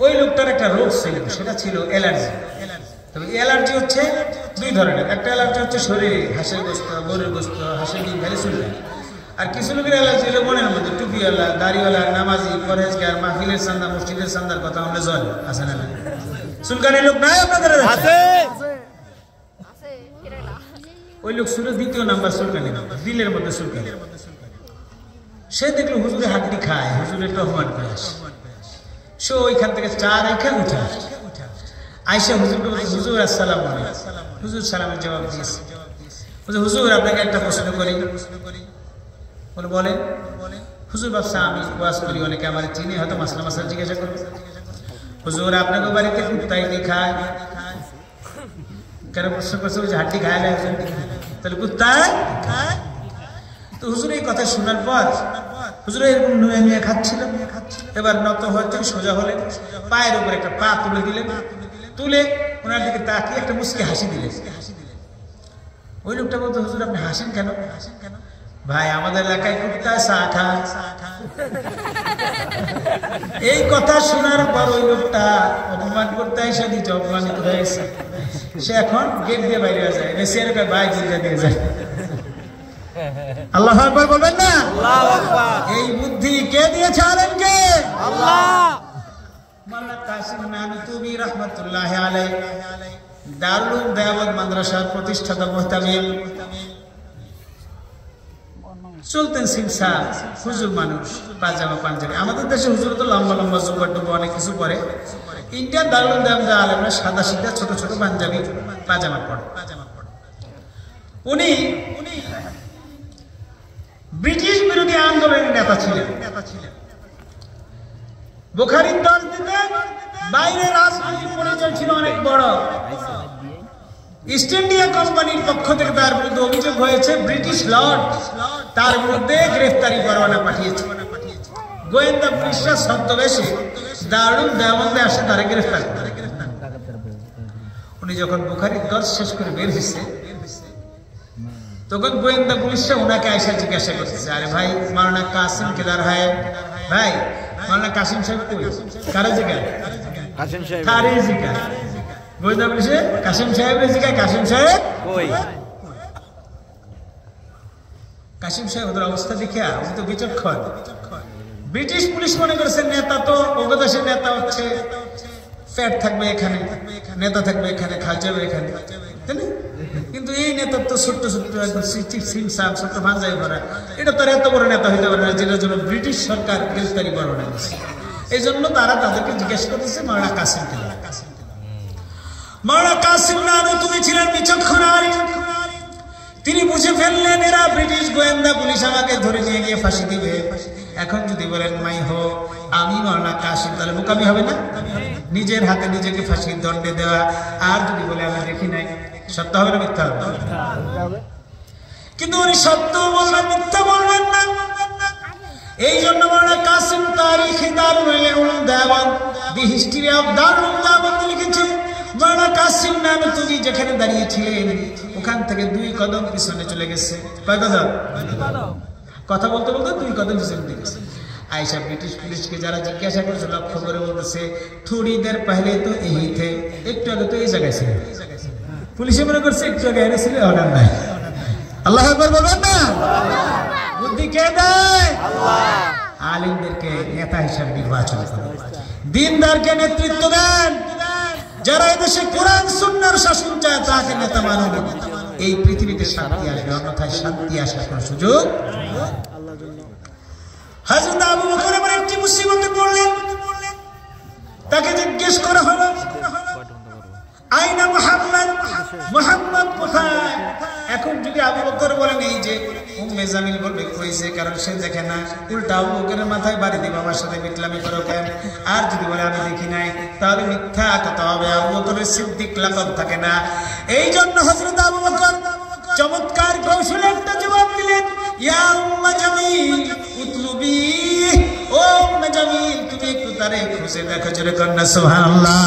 ওই লোকটার একটা রোগ ছিল, সেটা ছিল অ্যালার্জি। তবে অ্যালার্জি হচ্ছে দুই ধরনের। একটা অ্যালার্জি হচ্ছে শরীরে, হাঁসের গোশত, গরুর গোশত, হাঁসের ডিম খেলে চুলকায়। আর কিছু লোকের অ্যালার্জি হলো মনের মধ্যে, টুপিওয়ালা, দাড়িওয়ালা, নামাজি, পরহেজগার, মাহফিলের চান্দা, মসজিদের চান্দার কথা আমরা জল আছে না? চুলকানির লোক নাই আপনাদের? ওই লোক ছিল দ্বিতীয় নাম্বার চুলকানি, দিলের মধ্যে চুলকানি। সে দেখলো হুজুরে হাড্ডি খায়, হুজুরের টহমান করে আসে। সে ওইখান থেকে চা রেখে উঠে আইসা হুজুরকে বলছে, হুজুর আসসালামু আলাইকুম। হুজুর সালামের জবাব দিয়েছে। বলছে, হুজুর আপনাকে একটা প্রশ্ন করি। বলে, বলেন। হুজুর ভাবছে আমি ওয়াজ করি, অনেকে আমার চিনি, হয়তো মাসলা মাসলা জিজ্ঞাসা করবে। হুজুর আপনাকে বাড়িতে কুত্তাই কি খায়? কেন প্রশ্ন করছে? হাড্ডি খায় না, তাহলে কুত্তায় খায়? তো হুজুর এই কথা শোনার পর হুজুর এরকম নুয়ে নুয়ে খাচ্ছিল। এবার নত হয়তো সোজা হলেন, পায়ের উপর একটা পা তুলে দিলেন, তুলে ওনার দিকে তাকিয়ে একটা মুচকি হাসি দিলেন। ওই লোকটা বলতো, হুজুর আপনি হাসেন কেন? ভাই আমাদের এলাকায় কুত্তায় চা খায়। এই কথা শোনার পর ওই লোকটা অপমান করতে এসে দিচ্ছে, অপমানিত হয়ে গেছে। সে এখন গেট দিয়ে বাইরে যায়, মেসিয়ার ভাই জিজ্ঞাসা দিয়ে যায়। আল্লাহু আকবার বলবেন না? আল্লাহু আকবার। এই বুদ্ধি কে দিয়েছে? আলেমকে। আল্লাহ। মাওলানা কাসিম নানুতুবি রাহমাতুল্লাহি আলাইহি দারুল উলুম দেওবন্দ মাদ্রাসার প্রতিষ্ঠাতা মুহতামিম, চলতেন সিলসা, হুজুর মানুষ, পাজামা পাঞ্জাবি। আমাদের দেশে হুজুর তো লম্বা লম্বা জুব্বা টুব্বা অনেক কিছু পরে। ইন্ডিয়ান দারুল উলুম দেওবন্দ আলেমরা সাদা সিধা ছোট ছোট পাঞ্জাবি পাজামা পরে। উনি ব্রিটিশ বিরোধী আন্দোলনের নেতা ছিলেন। বুখারীর দল থেকে বাইরে রাজনৈতিক পরিচয় ছিল অনেক বড়। ইস্ট ইন্ডিয়া কোম্পানির পক্ষ থেকে তার বিরুদ্ধে অভিযোগ হয়েছে, ব্রিটিশ লর্ড তার বিরুদ্ধে গ্রেফতারি পরোয়ানা পাঠিয়েছে। গোয়েন্দা পুলিশরা ছদ্মবেশে দারুল দেওবন্দে আসে তারে গ্রেফতার করে। উনি যখন বুখারীর দর্শ শেষ করে বের হয়েছে, তখন গোয়েন্দা পুলিশরা ওনাকে আইসা জিজ্ঞাসা করতেছে, আরে ভাই মাওলানা কাসিম কেদার হয়? ভাই মাওলানা কাসিম সাহেব কই? কারে জিজ্ঞাসা? কাসিম সাহেব। কারে জিজ্ঞাসা? গোয়েন্দা পুলিশে কাসিম সাহেবের জিজ্ঞাসা, কাসিম সাহেব কই? কাসিম সাহেব ওদের অবস্থা দেখে উনি তো বিচক্ষণ। ব্রিটিশ পুলিশ মনে করেছে নেতা তো ওগদেশের নেতা হচ্ছে ফ্যাট থাকবে এখানে, নেতা থাকবে এখানে, খাওয়া যাবে এখানে, তাই না? কিন্তু এই নেতার তো ছোট্ট ছোট্ট একদম সিমসাম ছোট্ট ভাঞ্জাই ভরা, এটা তো এত বড় নেতা হইতে পারে না যেটার জন্য ব্রিটিশ সরকার গ্রেফতারি পরোয়ানা দিয়েছে। এই জন্য তারা তাদেরকে জিজ্ঞেস করতেছে মাওলানা কাসিম কে। মাওলানা কাসিম নানুতুবি ছিলেন বিচক্ষণ আলিম। তিনি বুঝে ফেললেন এরা ব্রিটিশ গোয়েন্দা পুলিশ আমাকে ধরে নিয়ে গিয়ে ফাঁসি দিবে। এখন যদি বলেন মাই হো আমি মাওলানা কাসিম, তাহলে বোকামি হবে না? নিজের হাতে নিজেকে ফাঁসির দণ্ডে দেওয়া। আর যদি বলে আমি দেখি নাই, সত্য হবে না মিথ্যা হবে? কিন্তু উনি সত্য বলবেন, মিথ্যা বলবেন না। এই জন্য মাওলানা কাসিম তারিখে Darul Uloom Deoband, the history of Darul Uloom Deoband লিখেছেন। মাওলানা কাসিম নানুতুবি যেখানে দাঁড়িয়েছিলেন ওখান থেকে 2 কদম পিছনে চলে গেছে। কয় কদম? কথা বলতে বলতে 2 কদম পিছনে গেছে। আয়েশা ব্রিটিশ পুলিশকে যারা জিজ্ঞাসা করেছে লক্ষ্য করে বলতেছে, থোড়ি দের পহলে তো এই থে, একটু আগে তো এই জায়গায় ছিল। পুলিশে মনে করছে একটু আগে এনে ছিল, অর্ডার নাই। আল্লাহু আকবার বলবেন না? বুদ্ধি কে দেয়? আল্লাহ। আলিমদেরকে নেতা হিসেবে নির্বাচন করেন, দ্বীনদারকে নেতৃত্ব দেন। যারা এদেশে কোরআন সুন্নাহর শাসন চায় তাকে নেতা মানুন। এই পৃথিবীতে শান্তি আসবে, অন্যথায় শান্তি আসার কোনো সুযোগ। হযরত আবু বকর একটি মুসিবতে পড়লেন, তাকে জিজ্ঞেস করা হলো আইনা মুহাম্মদ, মুহাম্মদ কোথায়? এখন যদি আবু বকর বলেন এই যে, উম্মে জামিল বলবে কইছে, কারণ সে দেখে না, উল্টা আবু বকরের মাথায় বাড়ি দিবে, আমার সাথে বিটলামি করো কেন? আর যদি বলে আমি দেখি নাই, তাহলে মিথ্যা কথা হবে। আবু বকরের সিদ্দিক লাকাব থাকে না। এই জন্য হযরত আবু বকর চমৎকার কৌশলে একটা জবাব দিলেন, ইয়া উম্মে জামিল উতলুবি, ও উম্মে জামিল তুমি একটু তারে খুঁজে দেখো, জোরে কন্যা সুবহানাল্লাহ।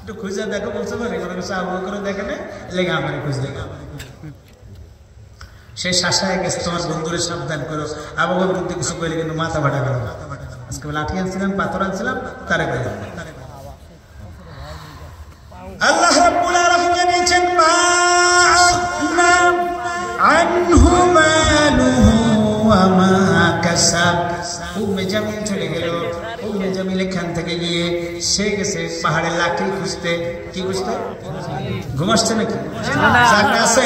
একটু খুঁজে দেখো বলতে পারে, আবু বকর দেখে না, লেগে আমার খুঁজ দেখা। সে শাসায় গেছে, তোমার বন্ধুরে সাবধান করো। আবু বকর কিন্তু কিছু কইলে কিন্তু মাথা ফাটা গেল। আজকে লাঠি আনছিলাম, পাথর আনছিলাম, তারে কইল। আল্লাহ রাব্বুল আলামিন জানিয়েছেন, মা আগনা আনহু মালুহু ওয়া মা কাসাব। উম্মে জামিল চলে গেল। উম্মে জামিল এখান থেকে গিয়ে সে গেছে পাহাড়ে লাকড়ি খুঁজতে। কি খুঁজতে? ঘুমাচ্ছে নাকি? জাগনা আছে?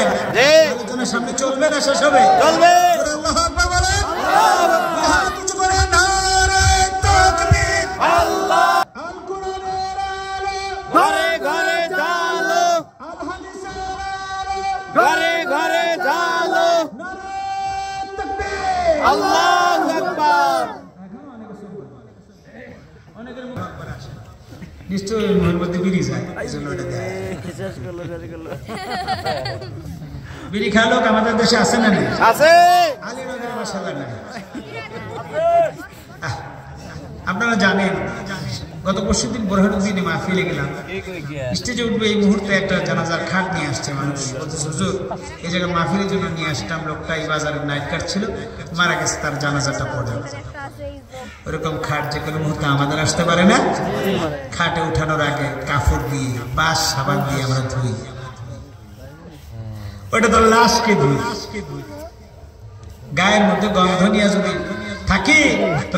আলোচনার সামনে চলবে না শেষ হবে? চলবে। আল্লাহু আকবার বলেন। হাত উঁচু করে নারে তাকবীর। আল্লাহ। আল কোরআনের আলো ঘরে ঘরে জালো, আল হাদিসের আলো ঘরে ঘরে জালো, নারে তাকবীর। আল্লাহু আকবার। অনেকের মুখ আকবার আসে, নিশ্চয়ই মুখের মধ্যে বিড়ি যায়, এইজন্য এটা দেয়। বিড়ি খাওয়া লোক আমাদের দেশে আছে না? নেই? আছে। আলীনগর মাশাআল্লাহ নাই। আপনারা জানেন, গত পরশুদিন বোরহানুদ্দিনে মাহফিলে গেলাম, স্টেজে উঠবে এই মুহূর্তে একটা জানাজার খাট নিয়ে আসছে মানুষ। বলতেছে হুজুর এই জায়গায় মাহফিলের জন্য নিয়ে আসতাম, লোকটা এই বাজারে নাইট কাটছিল, মারা গেছে, তার জানাজাটা পড়ে। ওরকম খাট যে কোনো মুহূর্তে আমাদের আসতে পারে না। খাটে উঠানোর আগে কাপড় দিয়ে, বাঁশ সাবান দিয়ে আমরা ধুই। ওটা তো লাশকে ধুই। গায়ের মধ্যে গন্ধ নিয়ে যদি থাকি,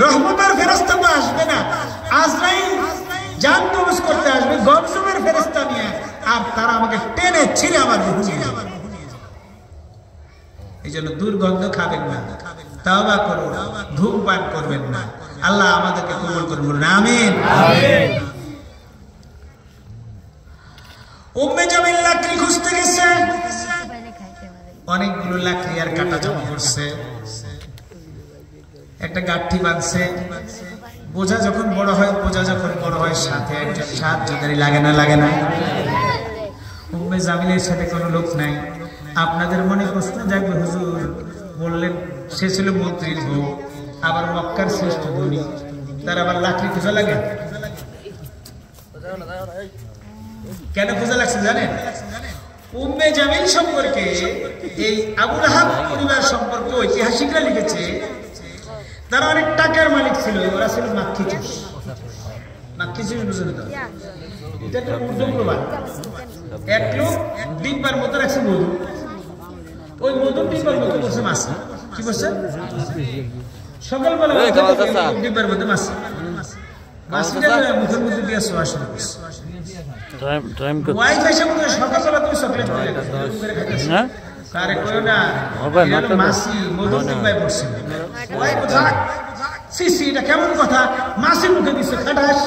রহমতের ফেরেশতা তো আসবে না, আজরাইল জান কবজ করতে আসবে গজবের ফেরেশতা নিয়ে, আর তারা আমাকে টেনে ছিঁড়ে আমার রূহ নিয়ে যাবে। এই জন্য দুর্গন্ধ খাবেন না, তাওবা করুন, ধূমপান করবেন না। আল্লাহ আমাদেরকে কবুল করুন, বলুন আমিন। উম্মে জামিল লাকড়ি খুঁজতে গেছে, অনেকগুলো লাকড়ি আর কাটা জমা করছে, একটা গাঠি বাঁধছে। বোঝা যখন বড় হয় সাথে একজন সাহায্যকারী লাগে না? লাগে না? উম্মে জামিলের সাথে কোনো লোক নাই। আপনাদের মনে প্রশ্ন জাগবে, হুজুর বললেন সে ছিল মন্ত্রীর বউ, আবার মক্কার শ্রেষ্ঠ ধনী, তার আবার লাকড়ি খোঁজা লাগে? কেন খোঁজা লাগছে জানেন? উম্মে জামিল সম্পর্কে, এই আবু লাহাব পরিবার সম্পর্কে ঐতিহাসিকরা লিখেছে, তারা অনেক টাকার মালিক ছিল, ওরা ছিল মাক্ষিচুষ। মাক্ষিচুষ বুঝলেন তো? এটা একটা উর্দু প্রবাদ। এক লোক ডিব্বার মতো রাখছে মধু, ওই মধু ডিব্বার মতো করছে মাছ। কি করছে? সকালবেলা ডিব্বার মধ্যে মাছ, মুখের মধ্যে দিয়ে শোয়া শুরু করছে। ওয়াইফ এসে বলে সকালবেলা তুমি চকলেট খাইতেছ, আরে কইও না, মাসি মধু ডিব্বায় পড়ছে। ওই কথা, সিসি এটা কেমন কথা, মাসি মুখে দিচ্ছে খাটাস,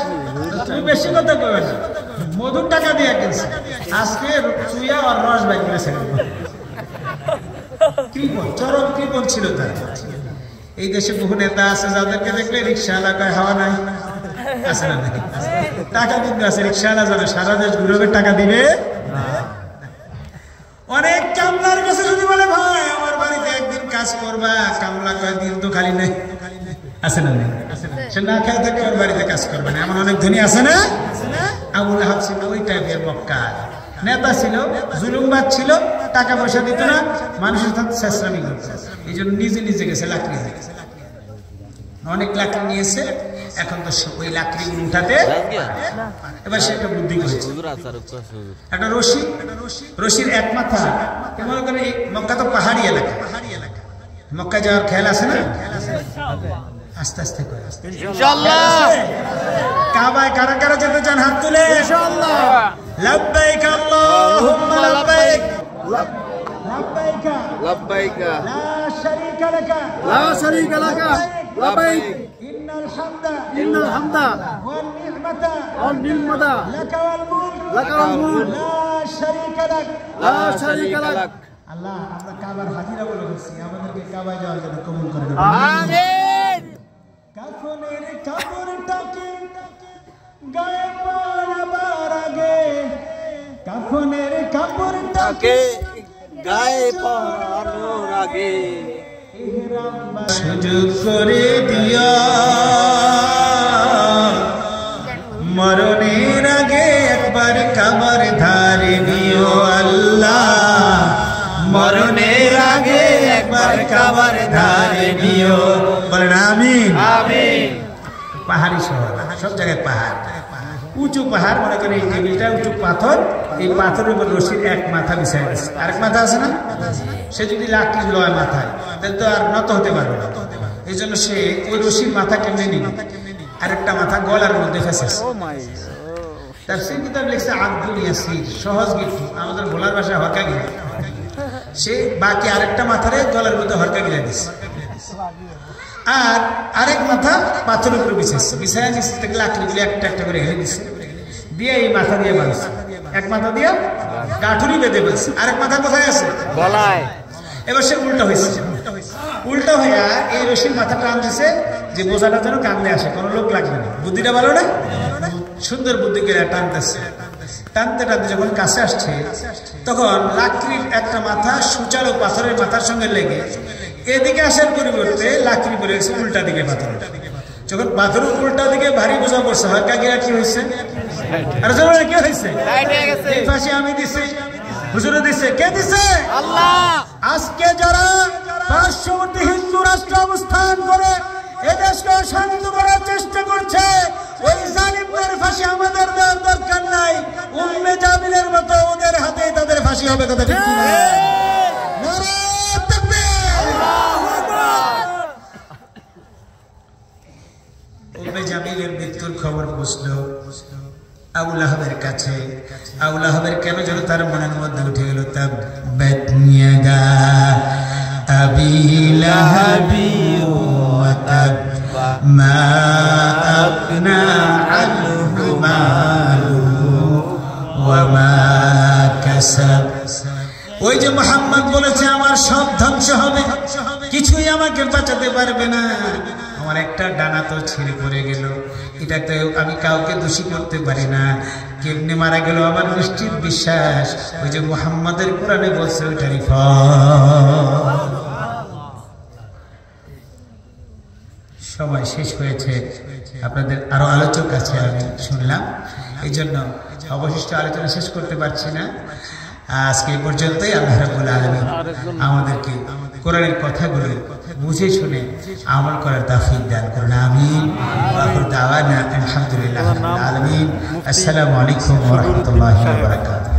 তুমি বেশি কথা কইবে না, মধুর টাকা দিয়ে কিনছে, আজকে চুইয়া আর রস বাই করেছে। কৃপণ, চরম কৃপণ ছিল তার। এই দেশে বহু নেতা আছে যাদেরকে দেখলে রিক্সাওয়ালা কয় হাওয়া নাই, আছে না? টাকা কিন্তু আছে, রিক্সাওয়ালা জানে সারা দেশ ঘুরবে, টাকা দিবে। অনেক কামলার কাছে যদি বলে ভাই আমার বাড়িতে একদিন কাজ করবা, কামলা কয় দিন তো খালি নেই, আছে না? সে না খেয়ে থাকে, ওর বাড়িতে কাজ করবে না। এমন অনেক ধনী আছে না? আবু লাহাব ছিল ওই টাইপের মক্কার নেতা, ছিল জুলুমবাদ, ছিল টাকা পয়সা দিত না, মানুষের সাথে শেষরামি করত। এই জন্য নিজে নিজে গেছে লাকড়ি, অনেক লাকড়ি নিয়েছে। এখন তো ওই লাকড়ি উঠাতে, এবার সে একটা বুদ্ধি করেছে, একটা রশির এক মাথা, মনে করেন মক্কা তো পাহাড়ি এলাকা, মক্কা যাওয়ার খেয়াল আছে না? আস্তে আস্তে করে ইনশাআল্লাহ। কাবায় কারা কারা যেতে চান হাত তুলে? ইনশাআল্লাহ। লাব্বাইক আল্লাহুম্মা লাব্বাইক, লাব্বাইক লাব্বাইক লা শারীকা لا شريك لك لبيك إن الحمد والنعمة لك والملك لا شريك لك আল্লাহ আমরা কাবার হাজিরা বলে বলছি আমাদেরকে কাবায় যাওয়ার জন্য কবুল করে দিন আমিন কাফনের কাপড়টাকে গায়ে পরাবার আগে কাফনের কাপড়টাকে গায়ে পরানোর আগে সুযোগ করে দিও মরণের আগে একবার কাবার ধারে দিও আল্লাহ মরণের আগে একবার কাবার ধারে দিও বলেন আমিন আমিন পাহাড়ি শহর সব জায়গায় পাহাড় উঁচু পাহাড় মনে করেন এই টেবিলটা উঁচু পাথর এই পাথরের উপর রশির এক মাথা বিছাই দিচ্ছে আরেক মাথা আছে না সে যদি লাকড়ি লয় মাথায় তাহলে তো আর নত হতে পারবে না এই জন্য সে ওই রশির মাথা কেমনে নিবে আরেকটা মাথা গলার মধ্যে ফেসেছে তার সে কিতাব লিখছে আব্দুল ইয়াসির সহজ গিফট আমাদের ভোলার ভাষায় হরকা গিলা সে বাকি আরেকটা মাথারে গলার মধ্যে হরকা গিলা দিচ্ছে আর আরেক মাথা পাথরের উপরে বিছাইছে বিছাইয়া নিচে থেকে লাকড়িগুলি একটা একটা করে হেলে দিচ্ছে দিয়ে এই মাথা দিয়ে বাঁধছে এক মাথা দিয়ে গাঁঠুরি বেঁধে বলছে আরেক মাথা কোথায় আছে গলায় এবার সে উল্টা হয়েছে উল্টা হইয়া এই রশির মাথা টান দিছে যে বোঝাটা যেন কান্দে আসে কোনো লোক লাগবে না বুদ্ধিটা ভালো না সুন্দর বুদ্ধি করে টানতেছে টানতে টানতে যখন কাছে আসছে তখন লাকড়ির একটা মাথা সুচালো পাথরের মাথার সঙ্গে লেগে এদিকে আসার পরিবর্তে লাকড়ি পড়ে গেছে উল্টা দিকে পাথরের যখন পাথর উল্টা দিকে ভারী বোঝা পড়ছে হরকা গিয়া কি হয়েছে আর যখন কি হয়েছে এই ফাঁসি আমি দিছি হুজুরে দিছে কে দিছে আল্লাহ আজকে যারা পার্শ্ববর্তী হিন্দু রাষ্ট্র অবস্থান করে এদেশকে অশান্ত করার চেষ্টা করছে ওই জালিমদের ফাঁসি আমাদের দেওয়ার দরকার নাই উম্মে জামিলের মতো ওদের হাতে তাদের ফাঁসি হবে কথা ঠিক না নারে তাকবীর আল্লাহু আকবার উম্মে জামিলের মৃত্যুর খবর পৌঁছলো আবু লাহাবের কাছে আবু লাহাবের কেন যেন তার মনের মধ্যে উঠে গেল তাব্বাত ইয়াদা আবি লাহাবি ওয়া তাব মা আগনা আনহু মালুহু ওয়া মা কাসাব ওই যে মুহাম্মদ বলেছে আমার সব ধ্বংস হবে কিছুই আমাকে বাঁচাতে পারবে না আমার একটা ডানা তো ছিঁড়ে পড়ে গেল এটা তো আমি কাউকে দোষী করতে পারি না কেমনে মারা গেল আমার নিশ্চিত বিশ্বাস ওই যে মুহাম্মাদের কোরআনে বলছে ওইটারই ফল সময় শেষ হয়েছে আপনাদের আরো আলোচক আছে আমি শুনলাম এই জন্য অবশিষ্ট আলোচনা শেষ করতে পারছি না আজকে এই পর্যন্তই আল্লাহ রাব্বুল আলামিন আমাদেরকে কোরআনের কথাগুলো বুঝে শুনে আমল করার তৌফিক দান করুন আমিন ওয়া আখিরু দাওয়ানা আলহামদুলিল্লাহি রাব্বিল আলামিন আসসালামু আলাইকুম ওয়া রাহমাতুল্লাহি ওয়া বারাকাতুহু